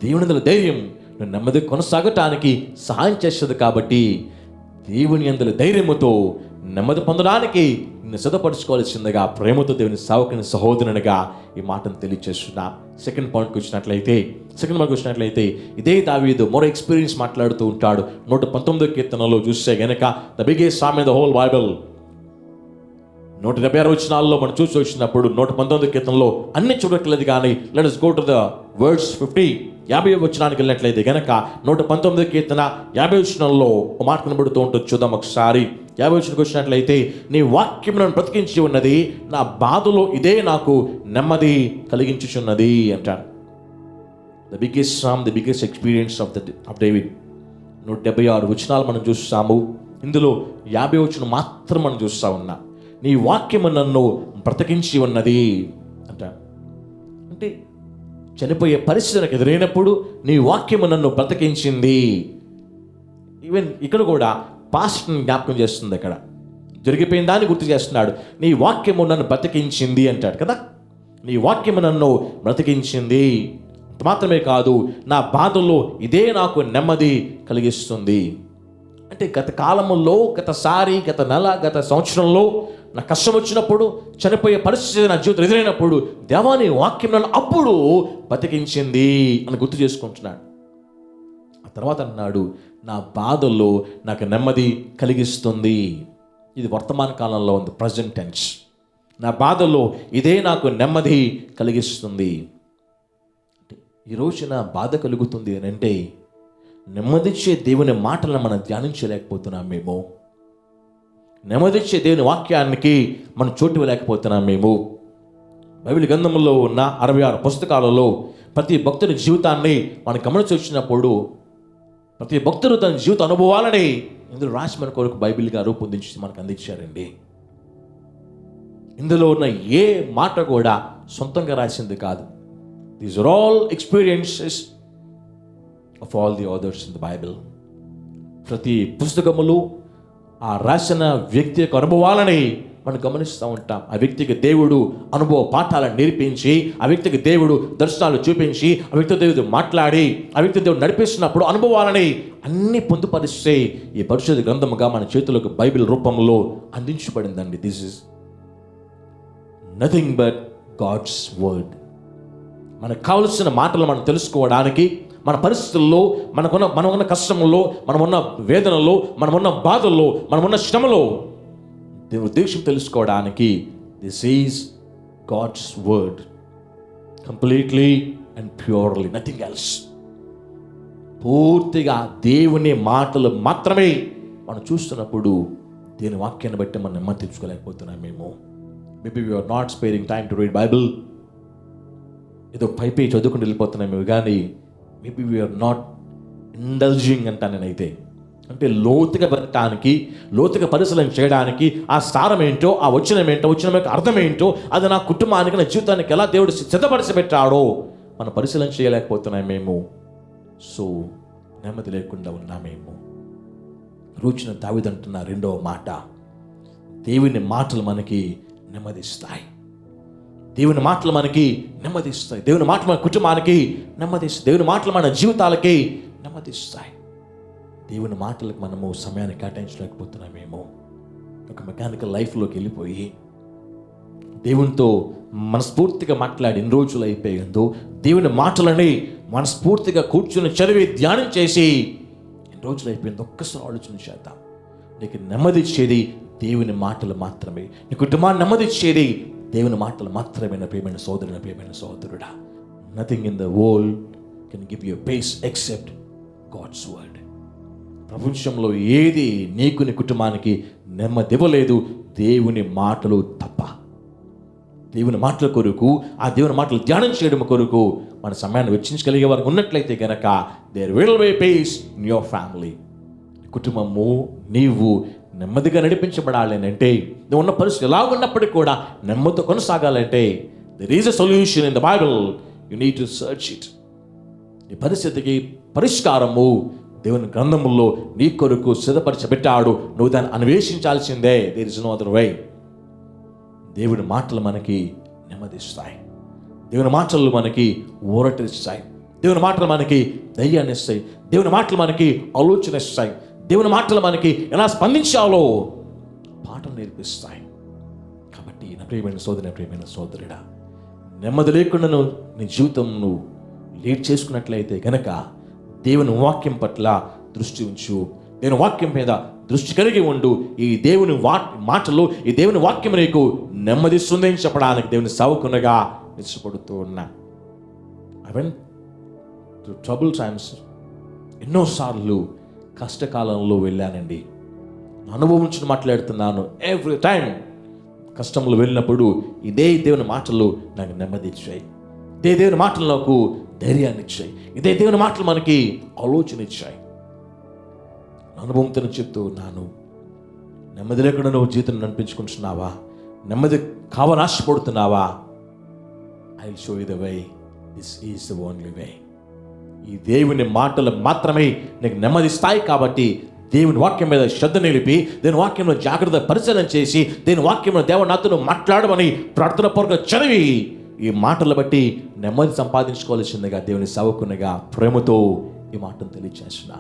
దేవుని ధైర్యం నువ్వు నెమ్మది కొనసాగటానికి సహాయం చేస్తుంది. కాబట్టి దేవుని యందు ధైర్యముతో నెమ్మది పొందడానికి నిన్ను సిద్ధపరచుకోవాల్సిందిగా ప్రేమతో దేవుని సేవకుని సహోదరునిగా ఈ మాటను తెలియచేస్తున్నా. సెకండ్ పాయింట్కి వచ్చినట్లయితే ఇదే దావీదు మరో ఎక్స్పీరియన్స్ మాట్లాడుతూ ఉంటాడు. 119వ కీర్తనలో చూస్తే గనక the biggest psalm in the whole Bible 176 వచనాల్లో మనం చూసి వచ్చినప్పుడు 119వ కీర్తనలో అన్ని చూడట్లేదు. కానీ let us go to the verse 50 వచనానికి వెళ్ళినట్లయితే గనక 119వ కీర్తన 50 వచనంలో ఒక మాట కనబడుతూ ఉంటుంది. చూద్దాం ఒకసారి. 50 వచనంకి వచ్చినట్లయితే, నీ వాక్యం నన్ను బ్రతికించి ఉన్నది, నా బాధలో ఇదే నాకు నెమ్మది కలిగించుచున్నది అంటాడు. The biggest psalm, the biggest experience of David. 176 వచనాలు మనం చూస్తాము. ఇందులో 50 వచనం మాత్రం మనం చూస్తా ఉన్నా. నీ వాక్యము నన్ను బ్రతికించి ఉన్నది అంట. అంటే చనిపోయే పరిస్థితి నాకు ఎదురైనప్పుడు నీ వాక్యము నన్ను బ్రతికించింది. ఈవెన్ ఇక్కడ కూడా పాస్ట్ని జ్ఞాపకం చేస్తుంది. అక్కడ జరిగిపోయిన దాన్ని గుర్తు చేస్తున్నాడు. నీ వాక్యము నన్ను బ్రతికించింది అంటాడు కదా. నీ వాక్యము నన్ను బ్రతికించింది. మాత్రమే కాదు, నా బాధల్లో ఇదే నాకు నెమ్మది కలిగిస్తుంది. అంటే గత కాలంలో, గత నెల, గత సంవత్సరంలో నా కష్టం వచ్చినప్పుడు, చనిపోయే పరిస్థితి నా జీవితం ఎదురైనప్పుడు దేవాని వాక్యం నన్ను అప్పుడు బతికించింది అని గుర్తు చేసుకుంటున్నాడు. ఆ తర్వాత అన్నాడు, నా బాధల్లో నాకు నెమ్మది కలిగిస్తుంది. ఇది వర్తమాన కాలంలో ఉంది, ప్రజెంట్ టెన్స్. నా బాధల్లో ఇదే నాకు నెమ్మది కలిగిస్తుంది. ఈ రోజున బాధ కలుగుతుంది అని అంటే నెమ్మదిచ్చే దేవుని మాటలను మనం ధ్యానించలేకపోతున్నాం మేము. నెమ్మదిచ్చే దేవుని వాక్యానికి మనం చోటు ఇవ్వలేకపోతున్నాం మేము. బైబిల్ గ్రంథంలో ఉన్న 66 పుస్తకాలలో ప్రతి భక్తుని జీవితాన్ని మనం గమనించి వచ్చినప్పుడు ప్రతి భక్తుడు తన జీవిత అనుభవాలని ఇందులో రాసి మన కొరకు బైబిల్గా రూపొందించి మనకు అందించారండి. ఇందులో ఉన్న ఏ మాట కూడా సొంతంగా రాసింది కాదు. These are all experiences of all the authors in the Bible. ప్రతి పుస్తకములు ఆ రాసిన వ్యక్తి యొక్క అనుభవాలని మనం గమనిస్తూ ఉంటాం. ఆ వ్యక్తికి దేవుడు అనుభవ పాఠాలను నేర్పించి, ఆ వ్యక్తికి దేవుడు దర్శనాలు చూపించి, ఆ వ్యక్తి దేవుడు మాట్లాడి, ఆ వ్యక్తి దేవుడు నడిపిస్తున్నప్పుడు అనుభవాలని అన్ని పొందుపరిస్తే ఈ పరిశుద్ధ గ్రంథముగా మన చేతులకు బైబిల్ రూపంలో అందించబడిందండి. This is nothing but God's word. మనకు కావలసిన మాటలు మనం తెలుసుకోవడానికి, మన పరిస్థితుల్లో, మనకున్న కష్టంలో, మనమున్న వేదనలో, మనమున్న బాధల్లో, మనమున్న శ్రమలో దేవుని ఉద్దేశం తెలుసుకోవడానికి this is God's word, completely and purely, nothing else. పూర్తిగా దేవుని మాటలు మాత్రమే మనం చూస్తున్నప్పుడు దేని వాక్యాన్ని బట్టి మనం నెమ్మది తెచ్చుకోలేకపోతున్నాం మేము. Maybe we're not sparing time to read Bible. ఏదో పైపై చదువుకుని వెళ్ళిపోతున్నాం మేము, కానీ మేబీ వీఆర్ నాట్ ఇండల్జింగ్ అంటాను నేనైతే. అంటే లోతుగా పెట్టడానికి, లోతుగా పరిశీలన చేయడానికి ఆ సారం ఏంటో, ఆ వచనం ఏంటో, వచనం యొక్క అర్థం ఏంటో, అది నా కుటుంబానికి, నా జీవితానికి ఎలా దేవుడు సిద్ధపరిచి పెట్టాడో మనం పరిశీలన చేయలేకపోతున్నాం మేము. సో నెమ్మది లేకుండా ఉన్నామేమో. రోజున దావీదు అంటున్న రెండవ మాట, దేవుని మాటలు మనకి నెమ్మదిస్తాయి. దేవుని మాటలు మనకి నెమ్మదిస్తాయి. దేవుని మాటలు మన కుటుంబానికి నెమ్మదిస్తాయి. దేవుని మాటలు మన జీవితాలకి నెమ్మదిస్తాయి. దేవుని మాటలకు మనము సమయాన్ని కేటాయించలేకపోతున్నామేమో. ఒక మెకానికల్ లైఫ్లోకి వెళ్ళిపోయి దేవునితో మనస్ఫూర్తిగా మాట్లాడి ఎన్ని రోజులు అయిపోయిందో, దేవుని మాటలని మనస్ఫూర్తిగా కూర్చుని చదివి ధ్యానం చేసి ఎన్ని రోజులు అయిపోయిందో ఒక్కసారి ఆలోచన చేద్దాం. నీకు నెమ్మదిచ్చేది దేవుని మాటలు మాత్రమే. నీ కుటుంబాన్ని నెమ్మదిచ్చేది దేవుని మాటలు మాత్రమే. నా ప్రియమైన సోదరుడు, నా ప్రియమైన సోదరుడా, nothing in the world can give you peace except God's word. ప్రపంచంలో ఏది నీకు, నీ కుటుంబానికి నెమ్మది ఇవ్వలేదు దేవుని మాటలు తప్ప. దేవుని మాటల కొరకు, ఆ దేవుని మాటలు ధ్యానం చేయడం కొరకు మన సమయాన్ని వెచ్చించగలిగే వారికి ఉన్నట్లయితే కనుక there will be peace in your family. కుటుంబము, నీవు నెమ్మదిగా నడిపించబడాలి అంటే, నువ్వు ఉన్న పరిస్థితి ఎలా ఉన్నప్పటికీ కూడా నెమ్మదితో కొనసాగాలంటే there is a solution in the Bible. You need to search it. ఈ పరిస్థితికి పరిష్కారము దేవుని గ్రంథముల్లో నీ కొరకు సిద్ధపరచబెట్టాడు. నువ్వు దాన్ని అన్వేషించాల్సిందే. There is no other way. దేవుని మాటలు మనకి నెమ్మదిస్తాయి. దేవుని మాటలు మనకి ఊరటిస్తాయి. దేవుని మాటలు మనకి ధైర్యాన్ని ఇస్తాయి. దేవుని మాటలు మనకి ఆలోచన ఇస్తాయి. దేవుని మాటలు మనకి ఎలా స్పందించాలో పాఠం నేర్పిస్తాయి. కాబట్టి నా ప్రియమైన సోదరి, నా ప్రియమైన సోదరుడా, నెమ్మది లేకుండా నీ జీవితం నువ్వు లీడ్ చేసుకున్నట్లయితే కనుక దేవుని వాక్యం పట్ల దృష్టి ఉంచు. దేవుని వాక్యం మీద దృష్టి కలిగి ఉండు. ఈ దేవుని మాటలు, ఈ దేవుని వాక్యం నీకు నెమ్మదిస్తుంది అని చెప్పడానికి దేవుని సేవకునిగా ఇష్టపడుతూ ఉన్నా. I went through trouble times. ఎన్నోసార్లు కష్టకాలంలో వెళ్ళానండి. అనుభవం నుంచి మాట్లాడుతున్నాను. ఎవ్రీ టైం కష్టంలో వెళ్ళినప్పుడు ఇదే దేవుని మాటలు నాకు నెమ్మది ఇచ్చాయి. ఇదే దేవుని మాటలు నాకు ధైర్యాన్ని ఇచ్చాయి. ఇదే దేవుని మాటలు మనకి ఆలోచన ఇచ్చాయి. అనుభవంతో చెప్తూ ఉన్నాను. నెమ్మది లేకుండా నువ్వు జీవితం నడిపించుకుంటున్నావా? నెమ్మది కావాలని ఆశపడుతున్నావా? I will show you the way. This is the only way. ఈ దేవుని మాటలు మాత్రమే నీకు నెమ్మదిస్తాయి. కాబట్టి దేవుని వాక్యం మీద శ్రద్ధ నిలిపి, దేవుని వాక్యంలో జాగ్రత్త పరిశీలన చేసి, దేవుని వాక్యంలో దేవుని నాతో మాట్లాడమని ప్రార్థన పూర్వకంగా చదివి ఈ మాటలు బట్టి నెమ్మది సంపాదించుకోవాల్సిందిగా దేవుని సేవకునిగా ప్రేమతో ఈ మాటను తెలియజేస్తున్నా.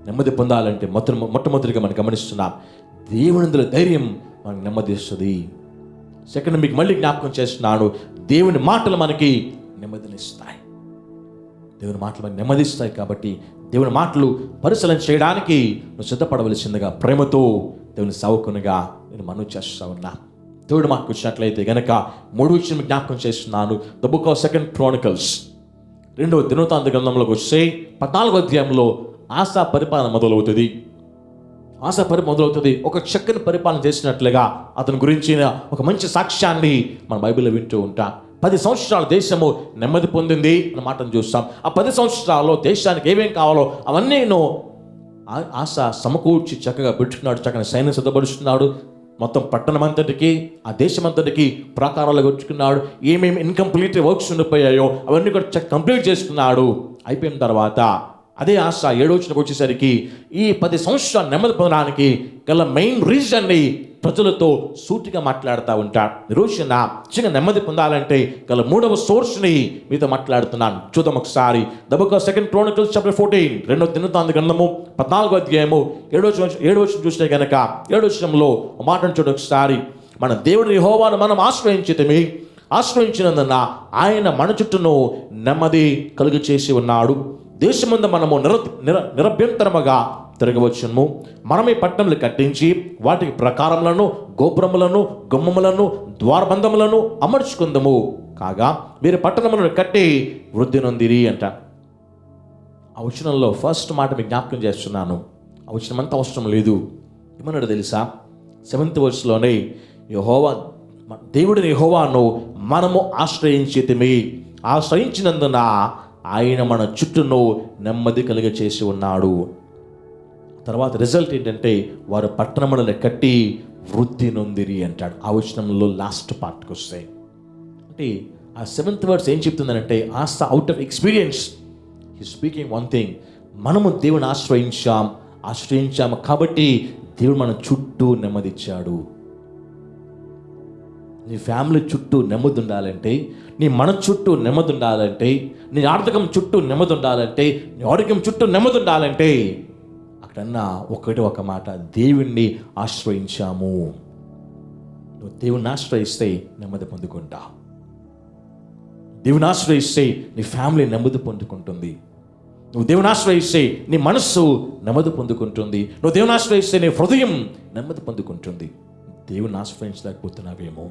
నెమ్మది పొందాలంటే మొట్టమొదటిగా మనం గమనిస్తున్నాం, దేవునిందులో ధైర్యం మనకు నెమ్మది ఇస్తుంది. సెకండ్, మీకు మళ్ళీ జ్ఞాపకం చేస్తున్నాను, దేవుని మాటలు మనకి నెమ్మదినిస్తాయి. దేవుని మాటలు మనకి నెమ్మదిస్తాయి. కాబట్టి దేవుని మాటలు పరిశీలన చేయడానికి నువ్వు సిద్ధపడవలసిందిగా ప్రేమతో దేవుని సేవకునిగా నేను మనవి చేస్తా ఉన్నా. దేవుడు మాకు వచ్చినట్లయితే గనక 3 విషయం జ్ఞాపకం చేస్తున్నాను. ద బుక్ ఆఫ్ 2 Chronicles 2వ దినవృత్తాంత గ్రంథంలోకి వస్తే 14వ అధ్యాయంలో ఆసా పరిపాలన మొదలవుతుంది. ఒక చక్కని పరిపాలన చేసినట్లుగా అతని గురించిన ఒక మంచి సాక్ష్యాన్ని మన బైబిల్లో వింటూ ఉంటాం. 10 సంవత్సరాల దేశము నెమ్మది పొందింది అన్న మాటను చూస్తాం. ఆ 10 సంవత్సరాల్లో దేశానికి ఏమేం కావాలో అవన్నీ ఆశ సమకూర్చి చక్కగా పెట్టుకున్నాడు. చక్కని సైన్యం సిద్ధపరుస్తున్నాడు. మొత్తం పట్టణమంతటికి ఆ దేశమంతటికి ప్రాకారాలు వచ్చుకున్నాడు. ఏమేమి ఇన్కంప్లీట్ వర్క్స్ ఉండిపోయాయో అవన్నీ కూడా కంప్లీట్ చేసుకున్నాడు. అయిపోయిన తర్వాత అదే ఆశ 7వ వచనంకి వచ్చేసరికి ఈ 10 సంవత్సరాలు నెమ్మది పొందడానికి గల మెయిన్ రీజన్ని ప్రజలతో సూటిగా మాట్లాడుతూ ఉంటాడు. ఈ రోజున చిన్న నెమ్మది పొందాలంటే గల 3వ సోర్స్ని మీతో మాట్లాడుతున్నాను. చూద్దాం ఒకసారి. The book of 2 Chronicles chapter 14 2వ దినవృత్తాంత గ్రంథము 14వ అధ్యాయము 7వ వచనం చూస్తే కనుక 7వ వచనంలో మాటను చూడ ఒకసారి. మన దేవుని యెహోవాను మనం ఆశ్రయించినందున ఆయన మన చుట్టూను నెమ్మది కలుగు చేసి ఉన్నాడు. దేశమందు మనము నిరభ్యంతరముగా తిరగవచ్చును. మనమే పట్టణములు కట్టించి వాటికి ప్రకారములను, గోపురములను, గుమ్మములను, ద్వారబంధములను అమర్చుకుందము. కాగా మీరు పట్టణములను కట్టి వృద్ధి నొందిరి అంట. ఆ వచనంలో ఫస్ట్ మాట మీకు జ్ఞాపకం చేస్తున్నాను. ఆ వచనం అంతా అవసరం లేదు. ఏమన్నాడు తెలుసా? 7th verseలోనే దేవుడిని యెహోవాను మనము ఆశ్రయించినందున ఆయన మన చుట్టూను నెమ్మది కలిగ చేసి ఉన్నాడు. తర్వాత రిజల్ట్ ఏంటంటే వారు పట్టణములను కట్టి వృద్ధి నొందిరి అంటాడు. ఆ వచనంలో లాస్ట్ పార్ట్కి వస్తాయి. అంటే ఆ 7th verse ఏం చెప్తుందంటే ఆశ out of experience he speaking one thing. మనము దేవుని ఆశ్రయించాము కాబట్టి దేవుడు మన చుట్టూ నెమ్మదిచ్చాడు. నీ ఫ్యామిలీ చుట్టూ నెమ్మది ఉండాలంటే, నీ మన చుట్టూ నెమ్మది ఉండాలంటే, నీ ఆర్థికం చుట్టూ నెమ్మది ఉండాలంటే, నీ ఆరోగ్యం చుట్టూ నెమ్మది ఉండాలంటే అక్కడన్నా ఒక మాట, దేవుణ్ణి ఆశ్రయించాము. నువ్వు దేవుణ్ణి ఆశ్రయిస్తే నెమ్మది పొందుకుంటా. దేవుని ఆశ్రయిస్తే నీ ఫ్యామిలీ నెమ్మది పొందుకుంటుంది. నువ్వు దేవుని ఆశ్రయిస్తే నీ మనస్సు నెమ్మది పొందుకుంటుంది. నువ్వు దేవుని ఆశ్రయిస్తే నీ హృదయం నెమ్మది పొందుకుంటుంది. దేవుని ఆశ్రయించలేకపోతున్నావేమో.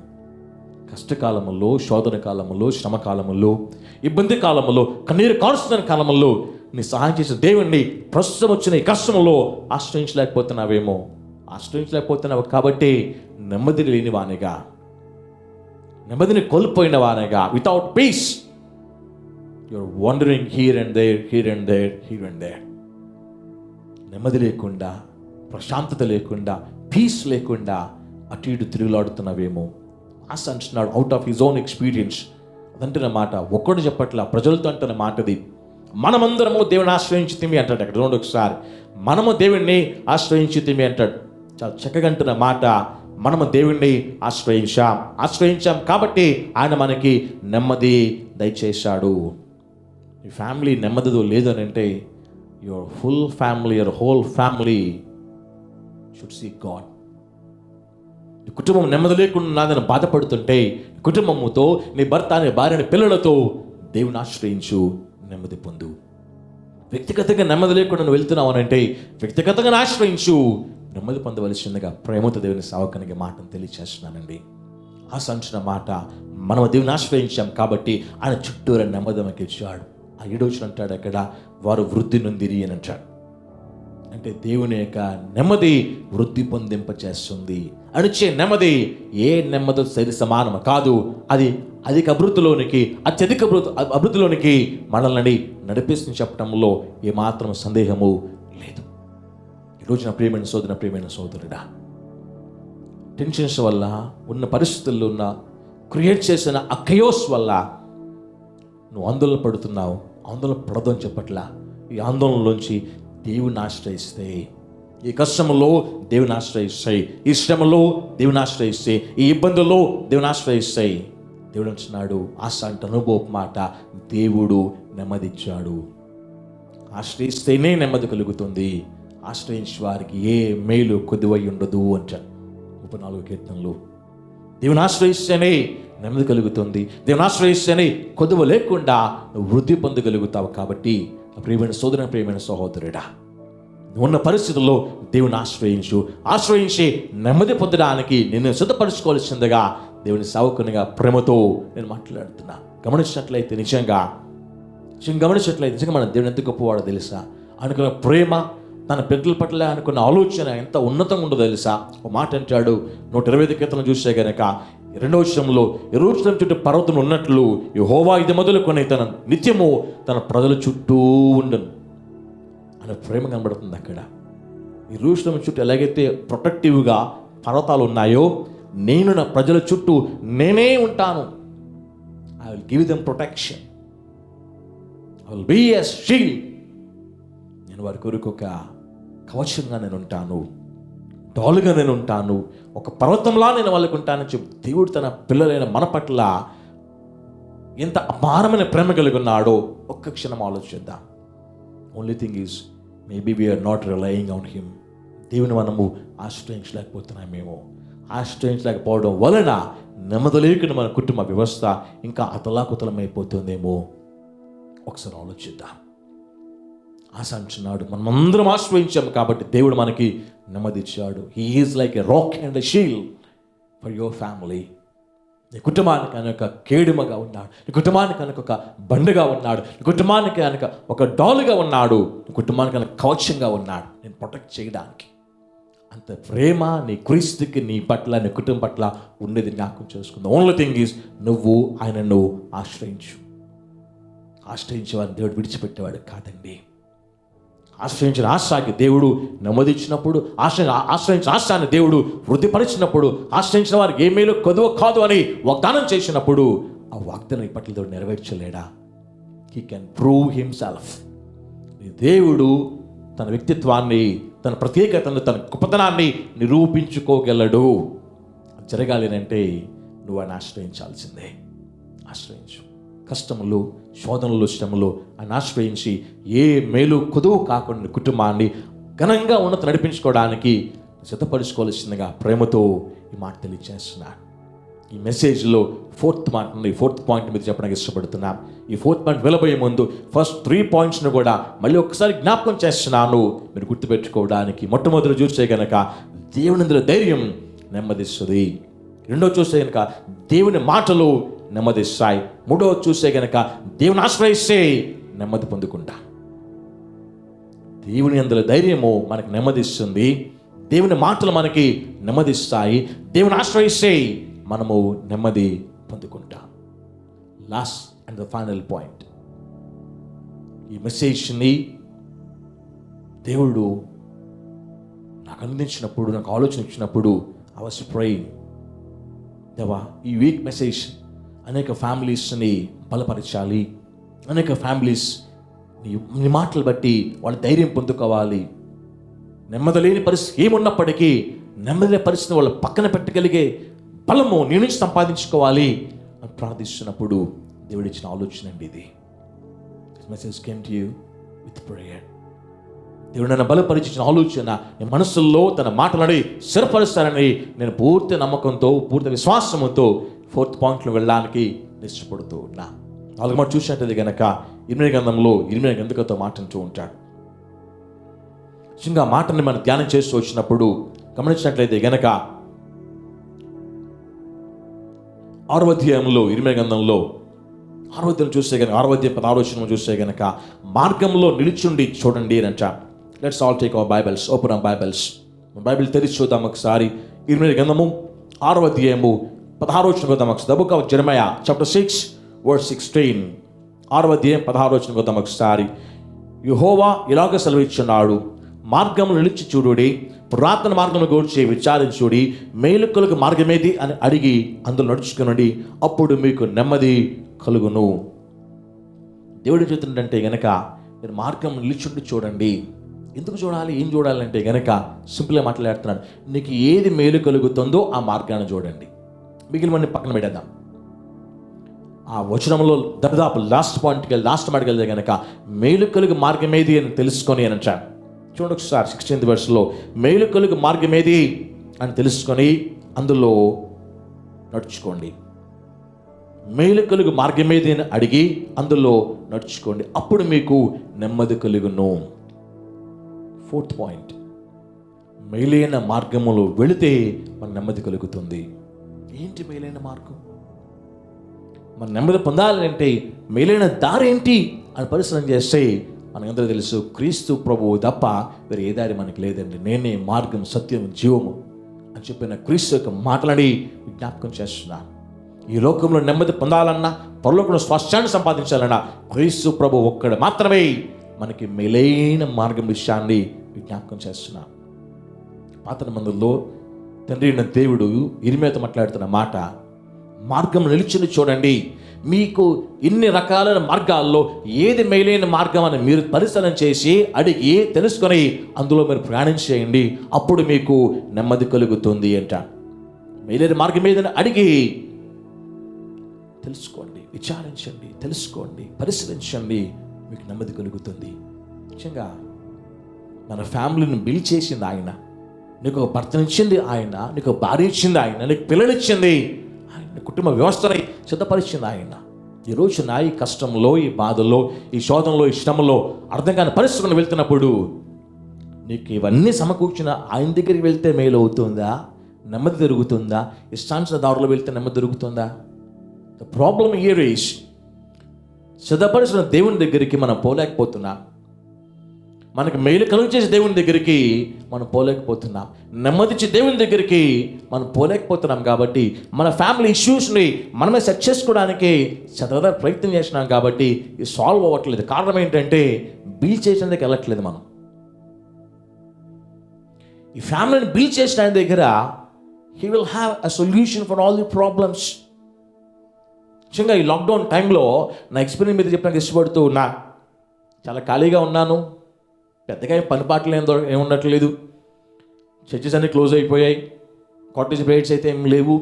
కష్టకాలములో, శోధన కాలములో, శ్రమ కాలములో, ఇబ్బంది కాలములో, కన్నీరు కారుస్తున్న కాలములో నీ సహాయం చేసే దేవుణ్ణి ప్రస్తుతం వచ్చిన ఈ కష్టంలో ఆశ్రయించలేకపోతున్నావు కాబట్టి నెమ్మది లేని వానిగా, నెమ్మదిని కోల్పోయిన వానిగా, without peace your wandering here and there. నెమ్మది లేకుండా, ప్రశాంతత లేకుండా, పీస్ లేకుండా అటు ఇటు తిరుగులాడుతున్నావేమో. ఆశ అంటున్నాడు out of his own experience. అదంటున్న మాట ఒక్కడు చెప్పట్లా, ప్రజలతో అంటున్న మాటది. మనమందరము దేవుని ఆశ్రయించితిమి అంటాడు. అక్కడ చూడండి ఒకసారి. మనము దేవుణ్ణి ఆశ్రయించితిమి అంటాడు. చాలా చక్కగా అంటున్న మాట. మనము దేవుణ్ణి ఆశ్రయించాం కాబట్టి ఆయన మనకి నెమ్మది దయచేశాడు. ఈ ఫ్యామిలీ నెమ్మదితో లేదు అని అంటే your whole family should see God. నీ కుటుంబం నెమ్మది లేకుండా నాదని బాధపడుతుంటే కుటుంబముతో, నీ భర్త, నీ భార్య, పిల్లలతో దేవుని ఆశ్రయించు, నెమ్మది పొందు. వ్యక్తిగతంగా నెమ్మది లేకుండా నువ్వు వెళ్తున్నావు అని అంటే వ్యక్తిగతంగా ఆశ్రయించు, నెమ్మది పొందవలసిందిగా ప్రేమతో దేవుని సేవకునికి మాటను తెలియచేస్తున్నానండి. ఆశించిన మాట, మనం దేవుని ఆశ్రయించాం కాబట్టి ఆయన చుట్టూరా నెమ్మది మనకి ఇచ్చాడు. ఆ 7వ వచనం అంటాడు అక్కడ, వారు వృద్ధి నొందిరి అని అంటాడు. అంటే దేవుని యొక్క నెమ్మది వృద్ధి పొందింపచేస్తుంది. అనిచ్చే నెమ్మది ఏ నెమ్మది సరి సమానము కాదు. అది అధిక అభివృద్ధిలోనికి, అత్యధిక అభివృద్ధిలోనికి మనల్ని నడిపిస్తుంది చెప్పడంలో ఏమాత్రం సందేహము లేదు. ఈరోజు నా ప్రియమైన సోదరుడా, టెన్షన్స్ వల్ల, ఉన్న పరిస్థితుల్లో ఉన్న క్రియేట్ చేసిన ఆ కయోస్ వల్ల నువ్వు ఆందోళన పడుతున్నావు. ఆందోళన పడదని చెప్పట్లా. ఈ ఆందోళనలోంచి దేవుని ఆశ్రయిస్తే, ఈ కష్టంలో దేవుని ఆశ్రయిస్తాయి, ఈ శ్రమలో దేవుని ఆశ్రయిస్తాయి, ఈ ఇబ్బందుల్లో దేవుని ఆశ్రయిస్తాయి. దేవుడు అంటున్నాడు, ఆశ అంటే అనుభవ మాట, దేవుడు నెమ్మదిచ్చాడు. ఆశ్రయిస్తేనే నెమ్మది కలుగుతుంది. ఆశ్రయించే వారికి ఏ మేలు కొద్దివై ఉండదు అంటాడు 34వ కీర్తనలో. దేవుని ఆశ్రయిస్తేనే నెమ్మది కలుగుతుంది. దేవుని ఆశ్రయిస్తేనే కొదువ లేకుండా నువ్వు వృద్ధి పొందగలుగుతావు. కాబట్టి ప్రియమైన సోదరుని, ప్రియమైన సహోదరుడా, ఉన్న పరిస్థితుల్లో దేవుని ఆశ్రయించి నెమ్మది పొందడానికి నిన్ను సిద్ధపరచుకోవాల్సిందిగా దేవుని సేవకునిగా ప్రేమతో నేను మాట్లాడుతున్నా. గమనించినట్లయితే నిజంగా మన దేవుని ఎంత గొప్పవాడో తెలుసా? అనుకున్న ప్రేమ, తన బిడ్డల పట్ల అనుకున్న ఆలోచన ఎంత ఉన్నతంగా ఉండదో తెలుసా? ఒక మాట అంటాడు 125 కీర్తన చూస్తే గనక 2వ వచనంలో, యెరూషలేము చుట్టూ పర్వతం ఉన్నట్లు యెహోవా ఇది మొదలుకొని తన నిత్యము తన ప్రజల చుట్టూ ఉండను అనే ప్రేమ కనబడుతుంది అక్కడ. యెరూషలేము చుట్టూ ఎలాగైతే ప్రొటెక్టివ్గా పర్వతాలు ఉన్నాయో, నేను నా ప్రజల చుట్టూ నేనే ఉంటాను. I will give them protection, I will be a shield. నేను వారి కొరకు ఒక కవచంగా నేను ఉంటాను, డాలుగా నేను ఉంటాను, ఒక పర్వతంలా నేను వాళ్ళకు ఉంటానని చెప్పి దేవుడు తన పిల్లలైన మన పట్ల ఎంత అపారమైన ప్రేమ కలిగి ఉన్నాడో ఒక్క క్షణం ఆలోచిద్దాం. Only thing is maybe we're not relying on him. దేవుని మనము ఆశ్రయించలేకపోతున్నామేమో. ఆశ్రయించలేకపోవడం వలన నెమ్మది లేకుండా మన కుటుంబ వ్యవస్థ ఇంకా అతలాకుతలమైపోతుందేమో. ఒకసారి ఆలోచిద్దాం. ఆశ అంటున్నాడు, మనమందరం ఆశ్రయించాము కాబట్టి దేవుడు మనకి నెమ్మది ఇచ్చాడు. He is like a rock and a shield for your family. నీ కుటుంబానికి కనుక కేడుమగా ఉన్నాడు, నీ కుటుంబానికి కనుక ఒక బండగా ఉన్నాడు, నీ కుటుంబానికి కనుక ఒక డాలుగా ఉన్నాడు, నీ కుటుంబానికి కనుక కవచంగా ఉన్నాడు నేను ప్రొటెక్ట్ చేయడానికి. అంత ప్రేమ నీ క్రీస్తుకి నీ పట్ల, నీ కుటుంబం పట్ల ఉండేది జ్ఞాపకం చేసుకుందాం. ఓన్లీ థింగ్ ఈజ్ నువ్వు ఆయనను ఆశ్రయించేవాడిని దేవుడు విడిచిపెట్టేవాడు కాదండి. ఆశ్రయించిన ఆశాకి దేవుడు నెమ్మదిచ్చినప్పుడు, ఆశ్రయించిన ఆశాన్ని దేవుడు వృద్ధిపరిచినప్పుడు, ఆశ్రయించిన వారికి ఏ మేలు కొదువ కాదు అని వాగ్దానం చేసినప్పుడు ఆ వాగ్దానం ఇప్పట్లో దేవుడు నెరవేర్చలేడా? He can prove himself. దేవుడు తన వ్యక్తిత్వాన్ని, తన ప్రత్యేకతను, తన గొప్పతనాన్ని నిరూపించుకోగలడు. జరగాలి అంటే నువ్వు ఆయన ఆశ్రయించాల్సిందే. ఆశ్రయించు. కష్టములు, శోధనలు, శ్రమలు ఆయన ఆశ్రయించి ఏ మేలు కొదువు కాకుండా కుటుంబాన్ని ఘనంగా ఉన్నత నడిపించుకోవడానికి సిద్ధపరుచుకోవాల్సిందిగా ప్రేమతో ఈ మాట తెలియజేస్తున్నాను. ఈ మెసేజ్లో ఫోర్త్ పాయింట్ మీద చెప్పడానికి ఇష్టపడుతున్నాం. ఈ 4th పాయింట్ వెళ్ళబోయే ముందు ఫస్ట్ 3 పాయింట్స్ను కూడా మళ్ళీ ఒకసారి జ్ఞాపకం చేస్తున్నాను మీరు గుర్తుపెట్టుకోవడానికి. మొట్టమొదటి చూస్తే కనుక దేవునిందులో ధైర్యం నెమ్మదిస్తుంది. 2వ చూస్తే కనుక దేవుని మాటలు నెమ్మదిస్తాయి. 3వ చూస్తే కనుక దేవుని ఆశ్రయిస్తే నెమ్మది పొందుకుంటా. దేవుని అందులో ధైర్యము మనకు నెమ్మదిస్తుంది, దేవుని మాటలు మనకి నెమ్మదిస్తాయి, దేవుని ఆశ్రయిస్తే మనము నెమ్మది పొందుకుంటాం. Last and the final point, ఈ మెసేజ్ని దేవుడు నాకు అందించినప్పుడు, నాకు ఆలోచన ఇచ్చినప్పుడు ఐ వాస్ ప్రేయింగ్, దేవా ఈ వీక్ మెసేజ్ అనేక ఫ్యామిలీస్ని బలపరచాలి, అనేక ఫ్యామిలీస్ నీ మాటలు బట్టి వాళ్ళు ధైర్యం పొందుకోవాలి, నెమ్మది లేని పరిస్థితి ఏమున్నప్పటికీ నెమ్మది పరిస్థితిని వాళ్ళు పక్కన పెట్టగలిగే బలము నీ నుంచి సంపాదించుకోవాలి అని ప్రార్థిస్తున్నప్పుడు దేవుడు ఇచ్చిన ఆలోచన అండి ఇది. Message came to you with prayer. దేవుడు నన్ను బలపరిచిన ఆలోచన నీ మనసుల్లో తన మాటలని స్థిరపరుస్తానని నేను పూర్తి నమ్మకంతో, పూర్తి విశ్వాసంతో 4th పాయింట్లో వెళ్ళడానికి ఇష్టపడుతూ ఉన్నా. 4వ మాట చూసినట్టు కనుక ఇర్మియా గ్రంథంలో ఇర్మియా గ్రంథకర్త మాటంటూ ఉంటాడు. నిజంగా మాటని మనం ధ్యానం చేస్తూ వచ్చినప్పుడు గమనించినట్లయితే గనక 6వ అధ్యాయంలో ఇర్మియా గ్రంథంలో 6వ అధ్యాయం చూస్తే కనుక 6వ అధ్యాయం 16వ వచనం చూస్తే కనుక మార్గంలో నిలిచుండి చూడండి అని అంటాడు. Let's all take our Bibles, open hour Bibles. Bible తెరిచి చూద్దాం ఒకసారి. ఇర్మియా గ్రంథము 6వ అధ్యాయము 16వ వచనం చూద్దాం ఒకసారి. The book of జెరమయా chapter 6 verse 16. 6వ అధ్యాయం 16వ వచనం చూద్దాం ఒకసారి. యెహోవా ఇలాగ సెలవిచ్చున్నాడు, మార్గంలో నిలిచి చూడుడి, పురాతన మార్గంలో గూర్చి విచారించుడి, మేలుకలకు మార్గమేది అని అడిగి అందులో నడుచుకునండి, అప్పుడు మీకు నెమ్మది కలుగును. దేవుడు చెప్తుందంటే గనక మీరు మార్గం నిలిచుండి చూడండి. ఎందుకు చూడాలి, ఏం చూడాలంటే గనక సింపుల్గా మాట్లాడుతున్నాను, నీకు ఏది మేలు కలుగుతుందో ఆ మార్గాన్ని చూడండి. మిగిలిన పక్కన పెట్టేద్దాం. ఆ వచనంలో దాదాపు లాస్ట్ మాటకి వెళ్తే కనుక మేలు కలుగు మార్గం ఏది అని తెలుసుకొని అని అంటాడు. చూడండి ఒకసారి 16th verseలో మేలు కలుగు మార్గం ఏది అని తెలుసుకొని అందులో నడుచుకోండి. మేలు కలుగు మార్గం ఏదైనా అడిగి అందులో నడుచుకోండి, అప్పుడు మీకు నెమ్మది కలుగును. 4th పాయింట్, మేలైన మార్గములో వెళితే మన నెమ్మది కలుగుతుంది. ఏంటి మేలైన మార్గం? మన నెమ్మది పొందాలంటే మేలైన దారి ఏంటి అని పరిశీలన చేస్తే మనకందరూ తెలుసు, క్రీస్తు ప్రభువు తప్ప వేరే ఏ దారి మనకి లేదండి. నేనే మార్గం, సత్యం, జీవము అని చెప్పిన క్రీస్తు యొక్క మాటలని జ్ఞాపకం చేస్తున్నాను. ఈ లోకంలో నెమ్మది పొందాలన్నా, పరలోకంలో స్వాస్థ్యాన్ని సంపాదించాలన్నా క్రీస్తు ప్రభు ఒక్కడు మాత్రమే మనకి మేలైన మార్గం విషయాన్ని జ్ఞాపకం చేస్తున్నాను. పాత నిబంధనలో తండ్రి అయిన దేవుడు ఇర్మియాతో మాట్లాడుతున్న మాట, మార్గం నిలిచింది చూడండి, మీకు ఇన్ని రకాలైన మార్గాల్లో ఏది మేలైన మార్గం అని మీరు పరిశీలన చేసి అడిగి తెలుసుకొని అందులో మీరు ప్రయాణం చేయండి, అప్పుడు మీకు నెమ్మది కలుగుతుంది అంట. మేలైన మార్గం ఏదని అడిగి తెలుసుకోండి, విచారించండి, తెలుసుకోండి, పరిశీలించండి, మీకు నెమ్మది కలుగుతుంది. ముఖ్యంగా మన ఫ్యామిలీని బిల్డ్ చేసింది ఆయన, నీకు ఒక భర్తనిచ్చింది ఆయన, నీకు ఒక భార్య ఇచ్చింది ఆయన, నీకు పిల్లనిచ్చింది ఆయన, కుటుంబ వ్యవస్థని సిద్ధపరిచింది ఆయన. ఈ రోజున ఈ కష్టంలో, ఈ బాధల్లో, ఈ శోధనలో, ఈ శ్రమలో అర్థం కాని పరిస్థితులను వెళ్తున్నప్పుడు నీకు ఇవన్నీ సమకూర్చిన ఆయన దగ్గరికి వెళ్తే మేలు అవుతుందా? నెమ్మది దొరుకుతుందా? ఇష్టాంచిన దారిలో వెళ్తే నెమ్మది దొరుకుతుందా? ద ప్రాబ్లమ్ హియర్ ఈస్, సిద్ధపరిచిన దేవుని దగ్గరికి మనం పోలేకపోతున్నాం. మనకు మేలు కలుగు చేసే దేవుని దగ్గరికి మనం పోలేకపోతున్నాం. నెమ్మదించే దేవుని దగ్గరికి మనం పోలేకపోతున్నాం. కాబట్టి మన ఫ్యామిలీ ఇష్యూస్ని మనమే సెట్ చేసుకోవడానికి సదా ప్రయత్నం చేసినాం. కాబట్టి ఇది సాల్వ్ అవ్వట్లేదు. కారణం ఏంటంటే బిల్డ్ చేసేందుకు వెళ్ళట్లేదు. మనం ఈ ఫ్యామిలీని బిల్డ్ చేసిన ఆయన దగ్గర he will have a solution for all the problems. ముఖ్యంగా ఈ లాక్డౌన్ టైంలో నా ఎక్స్పీరియన్స్ మీద చెప్పడానికి ఇష్టపడుతూ ఉన్నా. చాలా ఖాళీగా ఉన్నాను, పెద్దగా పని పాటలు ఏమి ఉండట్లేదు. చర్చెస్ అన్నీ క్లోజ్ అయిపోయాయి, కాటేజ్ ప్రేయర్స్ అయితే ఏం లేవు,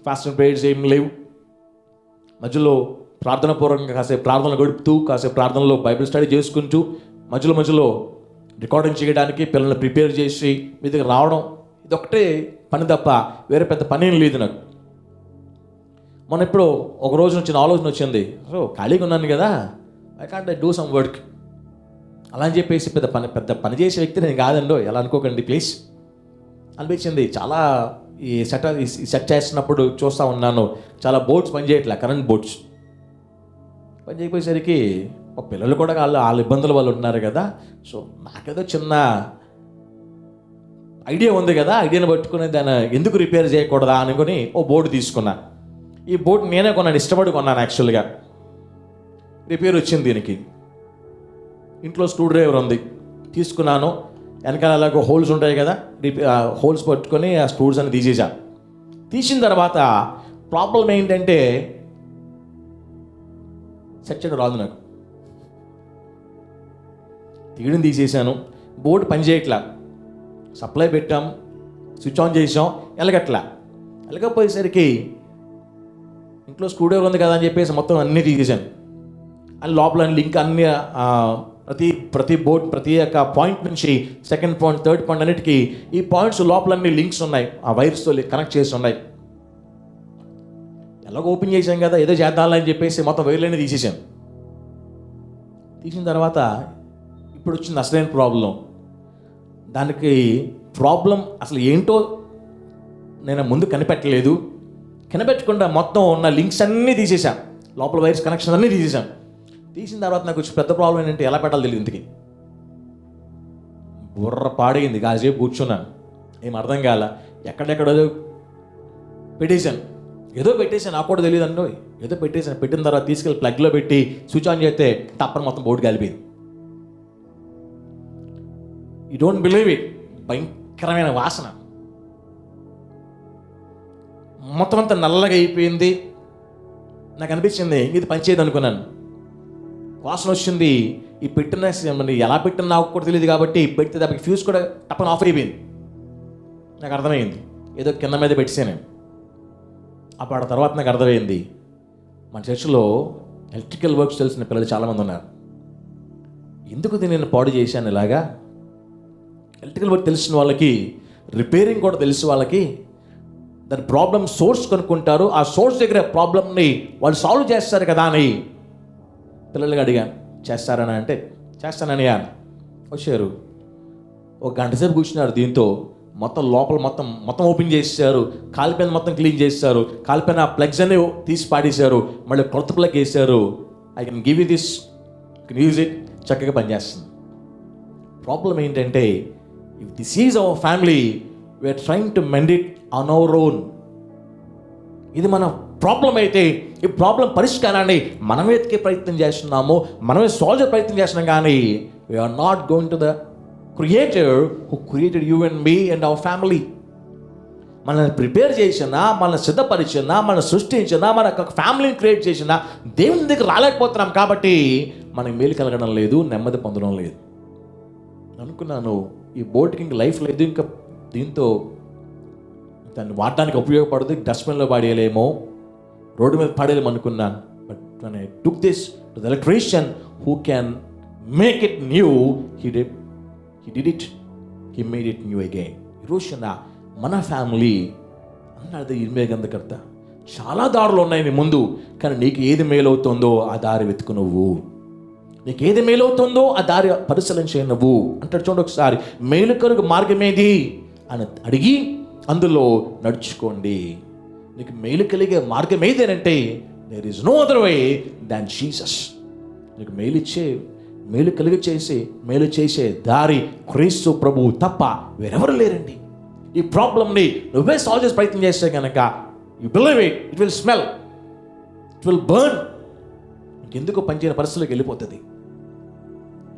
ఫాస్టింగ్ ప్రేయర్స్ ఏం లేవు. మధ్యలో ప్రార్థనాపూర్వకంగా కాసేపు ప్రార్థనలు గడుపుతూ, కాసేపు ప్రార్థనలో బైబిల్ స్టడీ చేసుకుంటూ, మధ్యలో రికార్డింగ్ చేయడానికి పిల్లల్ని ప్రిపేర్ చేసి మీ దగ్గర రావడం, ఇదొక్కటే పని తప్ప వేరే పెద్ద పని ఏం లేదు నాకు. మొన్న ఇప్పుడు ఒక రోజు వచ్చిన ఆలోచన వచ్చింది, సో ఖాళీగా ఉన్నాను కదా, I can't do some work అలా అని చెప్పేసి పెద్ద పని చేసే వ్యక్తి నేను కాదండో, ఎలా అనుకోకండి ప్లీజ్ అనిపించింది. చాలా ఈ సెట్ చేస్తున్నప్పుడు చూస్తూ ఉన్నాను, చాలా బోర్డ్స్ పనిచేయట్లే, కరెంట్ బోర్డ్స్ పని చేయకపోయేసరికి పిల్లలు కూడా వాళ్ళ ఇబ్బందులు వాళ్ళు ఉంటున్నారు కదా. సో నాకేదో చిన్న ఐడియా ఉంది కదా, ఐడియాని పట్టుకుని దాన్ని ఎందుకు రిపేర్ చేయకూడదా అనుకుని ఓ బోర్డు తీసుకున్నా. ఈ బోర్డు నేనే కొన్నాను, ఇష్టపడి కొన్నాను యాక్చువల్గా. రిపేర్ వచ్చింది దీనికి. ఇంట్లో స్క్రూ డ్రైవర్ ఉంది, తీసుకున్నాను. వెనకాల అలాగ హోల్స్ ఉంటాయి కదా, హోల్స్ పట్టుకొని ఆ స్క్రూస్ అని తీసేసా. తీసిన తర్వాత ప్రాబ్లం ఏంటంటే సెట్ చేయడం రాదు నాకు. తీయడం తీసేసాను, బోర్డు పని చేయట్లా. సప్లై పెట్టాం, స్విచ్ ఆన్ చేసాం, ఎలగపోయేసరికి ఇంట్లో స్క్రూ డ్రైవర్ ఉంది కదా అని చెప్పేసి మొత్తం అన్నీ తీసేసాను. అని లోపల లింక్ అన్ని ప్రతి బోర్డ్ ప్రతి ఒక్క పాయింట్ నుంచి సెకండ్ పాయింట్, థర్డ్ పాయింట్ అన్నిటికీ ఈ పాయింట్స్ లోపలన్నీ లింక్స్ ఉన్నాయి, ఆ వైర్స్తో కనెక్ట్ చేసి ఉన్నాయి. ఎలాగో ఓపెన్ చేసాం కదా, ఏదో చేద్దామని చెప్పేసి మొత్తం వైర్లన్నీ తీసేసాను. తీసిన తర్వాత ఇప్పుడు వచ్చింది అసలైన ప్రాబ్లం. దానికి ప్రాబ్లం అసలు ఏంటో నేను ముందు కనిపెట్టలేదు. కనిపెట్టకుండా మొత్తం ఉన్న లింక్స్ అన్నీ తీసేసాను, లోపల వైర్స్ కనెక్షన్ అన్నీ తీసేసాను. తీసిన తర్వాత నాకు వచ్చి పెద్ద ప్రాబ్లం ఏంటంటే ఎలా పెట్టాలి తెలియదు. ఇంతకి బుర్ర పాడైంది. కాసేపు కూర్చున్నాను, ఏం అర్థం కాల. ఎక్కడెక్కడో పెట్టేశాను, ఏదో పెట్టేశాను, నాకు కూడా తెలియదు అండి. ఏదో పెట్టేశాను. పెట్టిన తర్వాత తీసుకెళ్ళి ప్లగ్లో పెట్టి స్విచ్ ఆన్ చేస్తే తప్పని మొత్తం బోర్డు కలిపింది. యూ డోంట్ బిలీవ్ ఇట్, భయంకరమైన వాసన, మొత్తం అంతా నల్లగా అయిపోయింది. నాకు అనిపించింది ఇది పనిచేయదు అనుకున్నాను. వాసన వచ్చింది. ఈ పెట్టిన ఎలా పెట్టిన నాకు కూడా తెలియదు కాబట్టి పెడితే దానికి ఫ్యూజ్ కూడా టప్పని ఆఫ్ అయిపోయింది. నాకు అర్థమైంది ఏదో కింద మీద పెట్టేసాను నేను. అప్పుడు ఆ తర్వాత నాకు అర్థమైంది, మన చర్చిలో ఎలక్ట్రికల్ వర్క్స్ తెలిసిన పిల్లలు చాలామంది ఉన్నారు. ఎందుకు దీన్ని నేను పాడు చేశాను ఇలాగా? ఎలక్ట్రికల్ వర్క్ తెలిసిన వాళ్ళకి, రిపేరింగ్ కూడా తెలిసిన వాళ్ళకి దాని ప్రాబ్లం సోర్స్ కనుక్కుంటారు, ఆ సోర్స్ దగ్గర ప్రాబ్లమ్ని వాళ్ళు సాల్వ్ చేస్తారు కదా అని పిల్లలుగా అడిగాను. చేస్తారని అంటే చేస్తానని వచ్చారు. ఒక గంట సేపు కూర్చున్నారు. దీంతో మొత్తం లోపల మొత్తం ఓపెన్ చేసేసారు, కాలిపోయిన మొత్తం క్లీన్ చేస్తారు, కాలిపోయిన ప్లగ్స్ అన్ని తీసి పాడేశారు, మళ్ళీ కొత్త ప్లగ్ వేసారు. I can give you this, can use it, చక్కగా పనిచేస్తుంది. ప్రాబ్లం ఏంటంటే, if this is our family, we're trying to mend it on our own. ఇది మన ప్రాబ్లం అయితే ఈ ప్రాబ్లం పరిష్కారాన్ని మనమే వెతికే ప్రయత్నం చేస్తున్నాము, మనమే సాల్వ్ చేసే ప్రయత్నం చేస్తున్నాం. కానీ we're not going to the creator who created you and me and our family. మనల్ని ప్రిపేర్ చేసినా, మనల్ని సిద్ధపరిచినా, మనం సృష్టించినా, మన ఫ్యామిలీని క్రియేట్ చేసినా దేవుని దగ్గర రాలేకపోతున్నాం. కాబట్టి మనకి మేలు కలగడం లేదు, నెమ్మది పొందడం లేదు. అనుకున్నాను ఈ బోట్కి ఇంక లైఫ్ లేదు, ఇంకా దీంతో దాన్ని వాడడానికి ఉపయోగపడదు, డస్ట్బిన్లో పడేయలేమో, రోడ్డు మీద పడేయలేము అనుకున్నాను. But when I took this to the electrician who can make it new, he did it, he made it new again. ఈరోజు మన ఫ్యామిలీ అన్నది ఇన్మేగందకర్త. చాలా దారులు ఉన్నాయి నీ ముందు, కానీ నీకు ఏది మేలవుతుందో ఆ దారి వెతుకు నువ్వు. నీకు ఏది మేలవుతుందో ఆ దారి పరిశీలన చేయ నువ్వు అంటాడు. చూడండి ఒకసారి, మేలు కలుగు మార్గం ఏది అని అడిగి అందులో నడుచుకోండి. నీకు మేలు కలిగే మార్గం ఏదేనంటే, there is no other way than Jesus. నీకు మేలు కలిగి మేలు చేసే దారి క్రీస్తు ప్రభువు తప్ప వేరెవరు లేరండి. ఈ ప్రాబ్లమ్ని నువ్వే సాల్వ్ చేసే ప్రయత్నం చేస్తే కనుక, you believe it, it will smell, it will burn, ఇంకెందుకు పనిచేయని పరిస్థితిలోకి వెళ్ళిపోతుంది.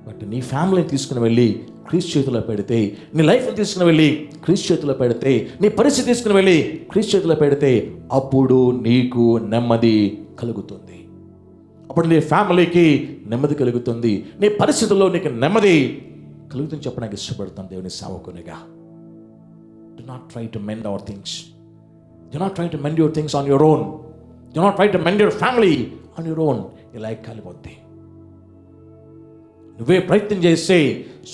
బట్ నీ ఫ్యామిలీని తీసుకుని వెళ్ళి క్రీస్తు చేతిలో పెడితే, నీ లైఫ్ని తీసుకుని వెళ్ళి క్రీస్తు చేతిలో పెడితే, నీ పరిస్థితి తీసుకుని వెళ్ళి క్రీస్తు చేతిలో పెడితే, అప్పుడు నీకు నెమ్మది కలుగుతుంది. అప్పుడు నీ ఫ్యామిలీకి నెమ్మది కలుగుతుంది, నీ పరిస్థితుల్లో నీకు నెమ్మది కలుగుతుంది చెప్పడానికి ఇష్టపడతాను దేవుని సేవకునిగా. Do not try to mend our things. Do not try to mend your things on your own. Do not try to mend your family on your own. ఇలా కాలిపోద్ది. నువ్వే ప్రయత్నం చేస్తే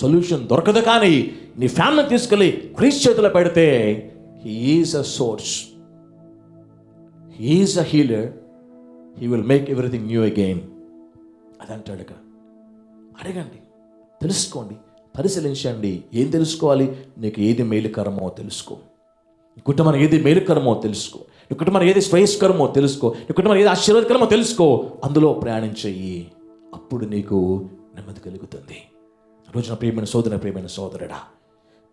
సొల్యూషన్ దొరకదు. కానీ నీ ఫ్యామిలీని తీసుకెళ్ళి క్రీస్తు చేతిలో పెడితే, he is a source, he is a healer, he will make everything new again. అదంటాడుక. అడగండి, తెలుసుకోండి, పరిశీలించండి. ఏం తెలుసుకోవాలి? నీకు ఏది మేలుకరమో తెలుసుకో, నీ కుటుంబం ఏది మేలుకరమో తెలుసుకో, నీ కుటుంబం ఏది శ్రేయస్కరమో తెలుసుకో, నీ కుటుంబం ఏది ఆశీర్వాదకరమో తెలుసుకో, అందులో ప్రయాణించయ్యి. అప్పుడు నీకు నెమ్మది కలుగుతుంది. రోజున ప్రియమైన సోదరుడా,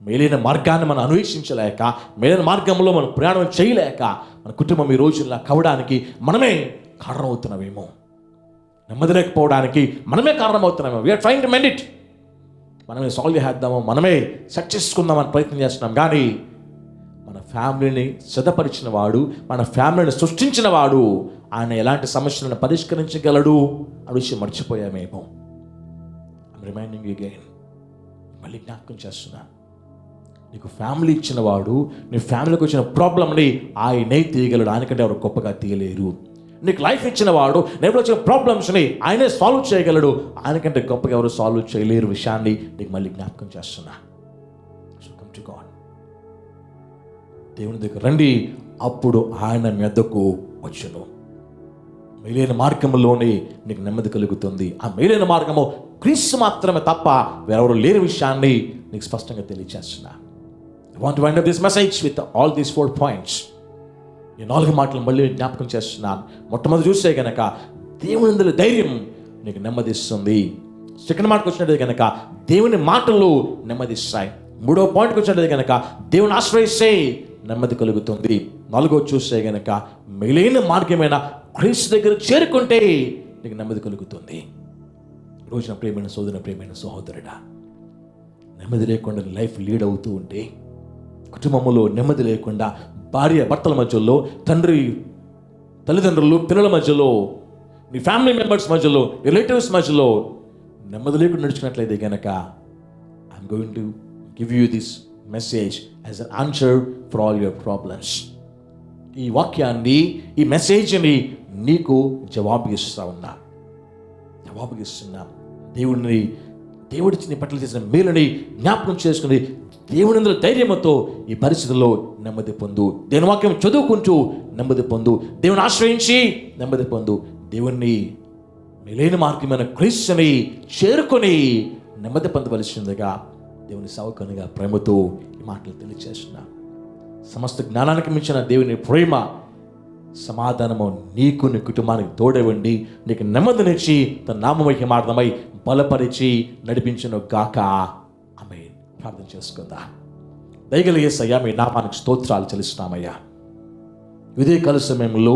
మేలైన మార్గాన్ని మనం అన్వేషించలేక, మేలైన మార్గంలో మనం ప్రయాణం చేయలేక, మన కుటుంబం ఈ రోజుల్లో కవడానికి మనమే కారణమవుతున్నామేమో, నెమ్మది లేకపోవడానికి మనమే కారణమవుతున్నామేమో. We are trying to mend it, మనమే సాల్వ్ చేద్దామో, మనమే సెట్ చేసుకుందామని ప్రయత్నం చేస్తున్నాం. కానీ మన ఫ్యామిలీని సిద్ధపరిచిన వాడు, మన ఫ్యామిలీని సృష్టించిన వాడు, ఆయన ఎలాంటి సమస్యలను పరిష్కరించగలడు ఆ విషయం మర్చిపోయామేమో. ఐమ్ రిమైండింగ్ యు అగైన్, మళ్ళీ జ్ఞాపకం చేస్తున్నా. నీకు ఫ్యామిలీ ఇచ్చిన వాడు, నీ ఫ్యామిలీకి వచ్చిన ప్రాబ్లమ్ని ఆయనే తీయగలడు, ఆయనకంటే ఎవరు గొప్పగా తీయలేరు. నీకు లైఫ్ ఇచ్చిన వాడు, నేను వచ్చిన ప్రాబ్లమ్స్ని ఆయనే సాల్వ్ చేయగలడు, ఆయనకంటే గొప్పగా ఎవరు సాల్వ్ చేయలేరు విషయాన్ని నీకు మళ్ళీ జ్ఞాపకం చేస్తున్నా. సో కమ్ టు గాడ్, దేవుని దగ్గర రండి, అప్పుడు ఆయన మెద్దకు వచ్చును. మేలైన మార్గంలోనే నీకు నెమ్మది కలుగుతుంది. ఆ మేలైన మార్గము క్రీస్తు మాత్రమే తప్ప వేరెవరు లేని విషయాన్ని నీకు స్పష్టంగా తెలియజేస్తున్నా. I want to wind up this message with all these 4 points. ఈ 4 మాటలు మళ్ళీ జ్ఞాపకం చేస్తున్నాను. మొట్టమొదటి చూస్తే కనుక దేవుని ధైర్యం నీకు నెమ్మదిస్తుంది. సెకండ్ మాటకు వచ్చినట్టు కనుక దేవుని మాటలు నెమ్మదిస్తాయి. 3వ పాయింట్కి వచ్చినట్టు కనుక దేవుని ఆశ్రయిస్తే నెమ్మది కలుగుతుంది. 4వ చూస్తే కనుక మేలైన మార్గమైన క్రీస్తు దగ్గర చేరుకుంటే నీకు నెమ్మది కలుగుతుంది. రోజున ప్రియమైన సహోదరుడా, నెమ్మది లేకుండా లైఫ్ లీడ్ అవుతూ ఉంటే, కుటుంబంలో నెమ్మది లేకుండా భార్య భర్తల మధ్యలో, తల్లిదండ్రులు పిల్లల మధ్యలో, నీ ఫ్యామిలీ మెంబర్స్ మధ్యలో, రిలేటివ్స్ మధ్యలో నెమ్మది లేకుండా నడుచుకున్నట్లయితే కనుక, I'm going to give you this message as an answer for all your problems. ఈ వాక్యాన్ని, ఈ మెసేజ్ని నీకు జవాబుగిస్తున్నా. దేవుడిని దేవుడి నీ పట్ల చేసిన మేలుని జ్ఞాపకం చేసుకుని దేవుని ధైర్యంతో ఈ పరిస్థితుల్లో నెమ్మది పొందు. దేవుని వాక్యం చదువుకుంటూ నెమ్మది పొందు. దేవుని ఆశ్రయించి నెమ్మది పొందు. దేవుణ్ణి మేలైన మార్గమైన క్రీస్తుని చేరుకొని నెమ్మది పొందవలసిందిగా దేవుని సేవకునిగా ప్రేమతో ఈ మాటలు తెలియజేస్తున్నా. సమస్త జ్ఞానానికి మించిన దేవుని ప్రేమ సమాధానము నీకు నీ కుటుంబానికి తోడవండి, నీకు నెమ్మదినిచ్చి తన నామమహిమార్థమై బలపరిచి నడిపించును గాక. ఆమేన్. ప్రార్థన చేసుకుందా. దయగల యేసయ్యా, మీ నామానికి స్తోత్రాలు చెల్లిస్తున్నామయ్యా. ఇదే కాల సమయంలో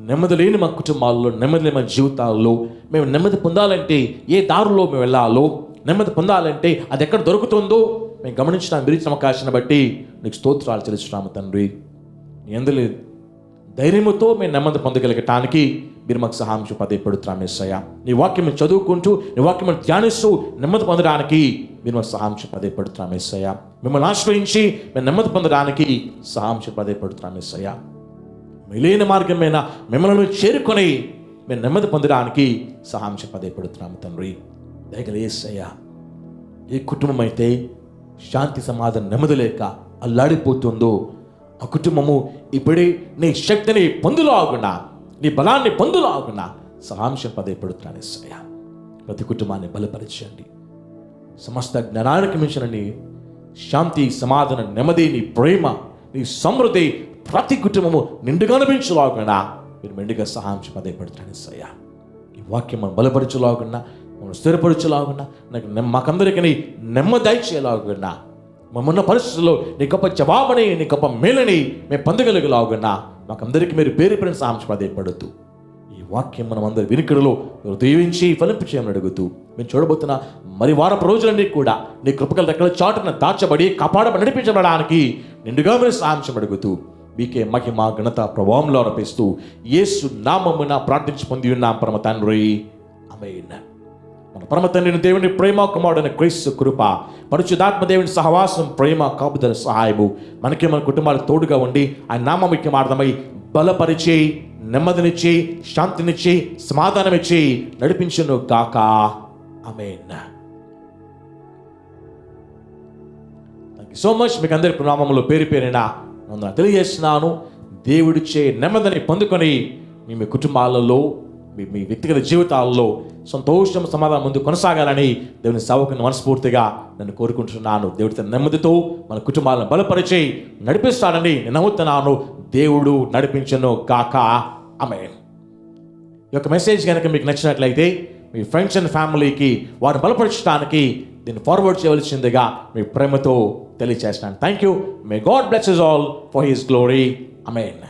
నెమ్మది లేని మా కుటుంబాల్లో, నెమ్మది లేని మా జీవితాల్లో మేము నెమ్మది పొందాలంటే ఏ దారిలో మేము వెళ్ళాలో, నెమ్మది పొందాలంటే అది ఎక్కడ దొరుకుతుందో మేము గమనించిన విరిచిన అవకాశాన్ని బట్టి నీకు స్తోత్రాలు చెల్లిస్తున్నాము తండ్రి. నీ అందరి ధైర్యముతో మేము నెమ్మది పొందగలగటానికి మీరు మాకు సహాయం పదేపడుతున్నాం యేసయ్యా. నీ వాక్యం చదువుకుంటూ, నీ వాక్యం ధ్యానిస్తూ నెమ్మది పొందడానికి మీరు మాకు సహాయం పదేపడుతున్నాం యేసయ్యా. మిమ్మల్ని ఆశ్రయించి మేము నెమ్మది పొందడానికి సహాయం పదేపడుతున్నాం యేసయ్యా. మేలైన మార్గమైన మిమ్మల్ని చేరుకొని మేము నెమ్మది పొందడానికి సహాయం పదేపడుతున్నాము తండ్రి. దయగల యేసయ్యా, ఏ కుటుంబం అయితే శాంతి సమాధానం నెమ్మది లేక అల్లాడిపోతుందో ఆ కుటుంబము ఇప్పుడే నీ శక్తిని పొందులాగున్నా, నీ బలాన్ని పొందులాగున్నా సహాంశం పదేపడుతున్నాను యేసయ్యా. ప్రతి కుటుంబాన్ని బలపరచండి. సమస్త జ్ఞానానికి మించిన నీ శాంతి సమాధానం నెమ్మది నీ ప్రేమ నీ సమృద్ధి ప్రతి కుటుంబము నిండుగా అనిపించలాగున్నా మీరు మెండుగా సహాంశం పదేపడుతున్నాను యేసయ్యా. ఈ వాక్యం మనం బలపరచులాగున్నా, మనం స్థిరపరచులాగున్నా, మాకందరికీ నెమ్మది దయచేలాగున్నా, మమ్మల్ని పరిస్థితుల్లో నీ గొప్ప జవాబుని నీ గొప్ప మేలని మేము పొందగలిగలాగున్నా మాకందరికీ మీరు పేరు పేరు సహాయం పదేపడుతూ ఈ వాక్యం మనం అందరి వినికిడిలో దీవించి ఫలింపు చేయమని అడుగుతూ మేము చూడబోతున్న మరి వారపు రోజులన్నీ కూడా నీ కృపగల రెక్కల చాటున దాచబడి కాపాడబడి నడిపించబడడానికి నిండుగా మీరు సహాయం అడుగుతూ మీకే మహిమ ఘనత ప్రభావంలో అర్పిస్తూ యేసు నామమున ప్రార్థించి పొంది ఉన్నాం పరమ తండ్రి. ఆమేన్. మన పరమ తండ్రిని దేవుని ప్రేమ, కుమారుడైన క్రీస్తు కృప, పరిశుద్ధాత్మ దేవుని సహవాసం, ప్రేమ, కాపుదల, సహాయము మనకి మన కుటుంబాలకు తోడుగా ఉండి ఆయన నామముకి మార్గమై బలపరిచి నెమ్మదినిచ్చి శాంతినిచ్చి సమాధానమిచ్చి నడిపించును గాక. ఆమేన్. Thank you so much. మీకు అందరి నామములో పేరు పేరిన వందనాలు తెలియజేస్తున్నాను. దేవుడిచ్చే నెమ్మదిని పొందుకొని మీ కుటుంబాలలో మీ వ్యక్తిగత జీవితాల్లో సంతోషం సమాధానం ముందు కొనసాగాలని దేవుని సేవకుని మనస్ఫూర్తిగా నేను కోరుకుంటున్నాను. దేవుడితో నెమ్మదితో మన కుటుంబాలను బలపరిచి నడిపిస్తాడని నేను నమ్ముతున్నాను. దేవుడు నడిపించను గాక. ఆమేన్. ఈ యొక్క మెసేజ్ కనుక మీకు నచ్చినట్లయితే మీ ఫ్రెండ్స్ అండ్ ఫ్యామిలీకి వారిని బలపరచడానికి దీన్ని ఫార్వర్డ్ చేయవలసిందిగా మీ ప్రేమతో తెలియజేస్తున్నాను. Thank you. May God bless us all for his glory. Amen.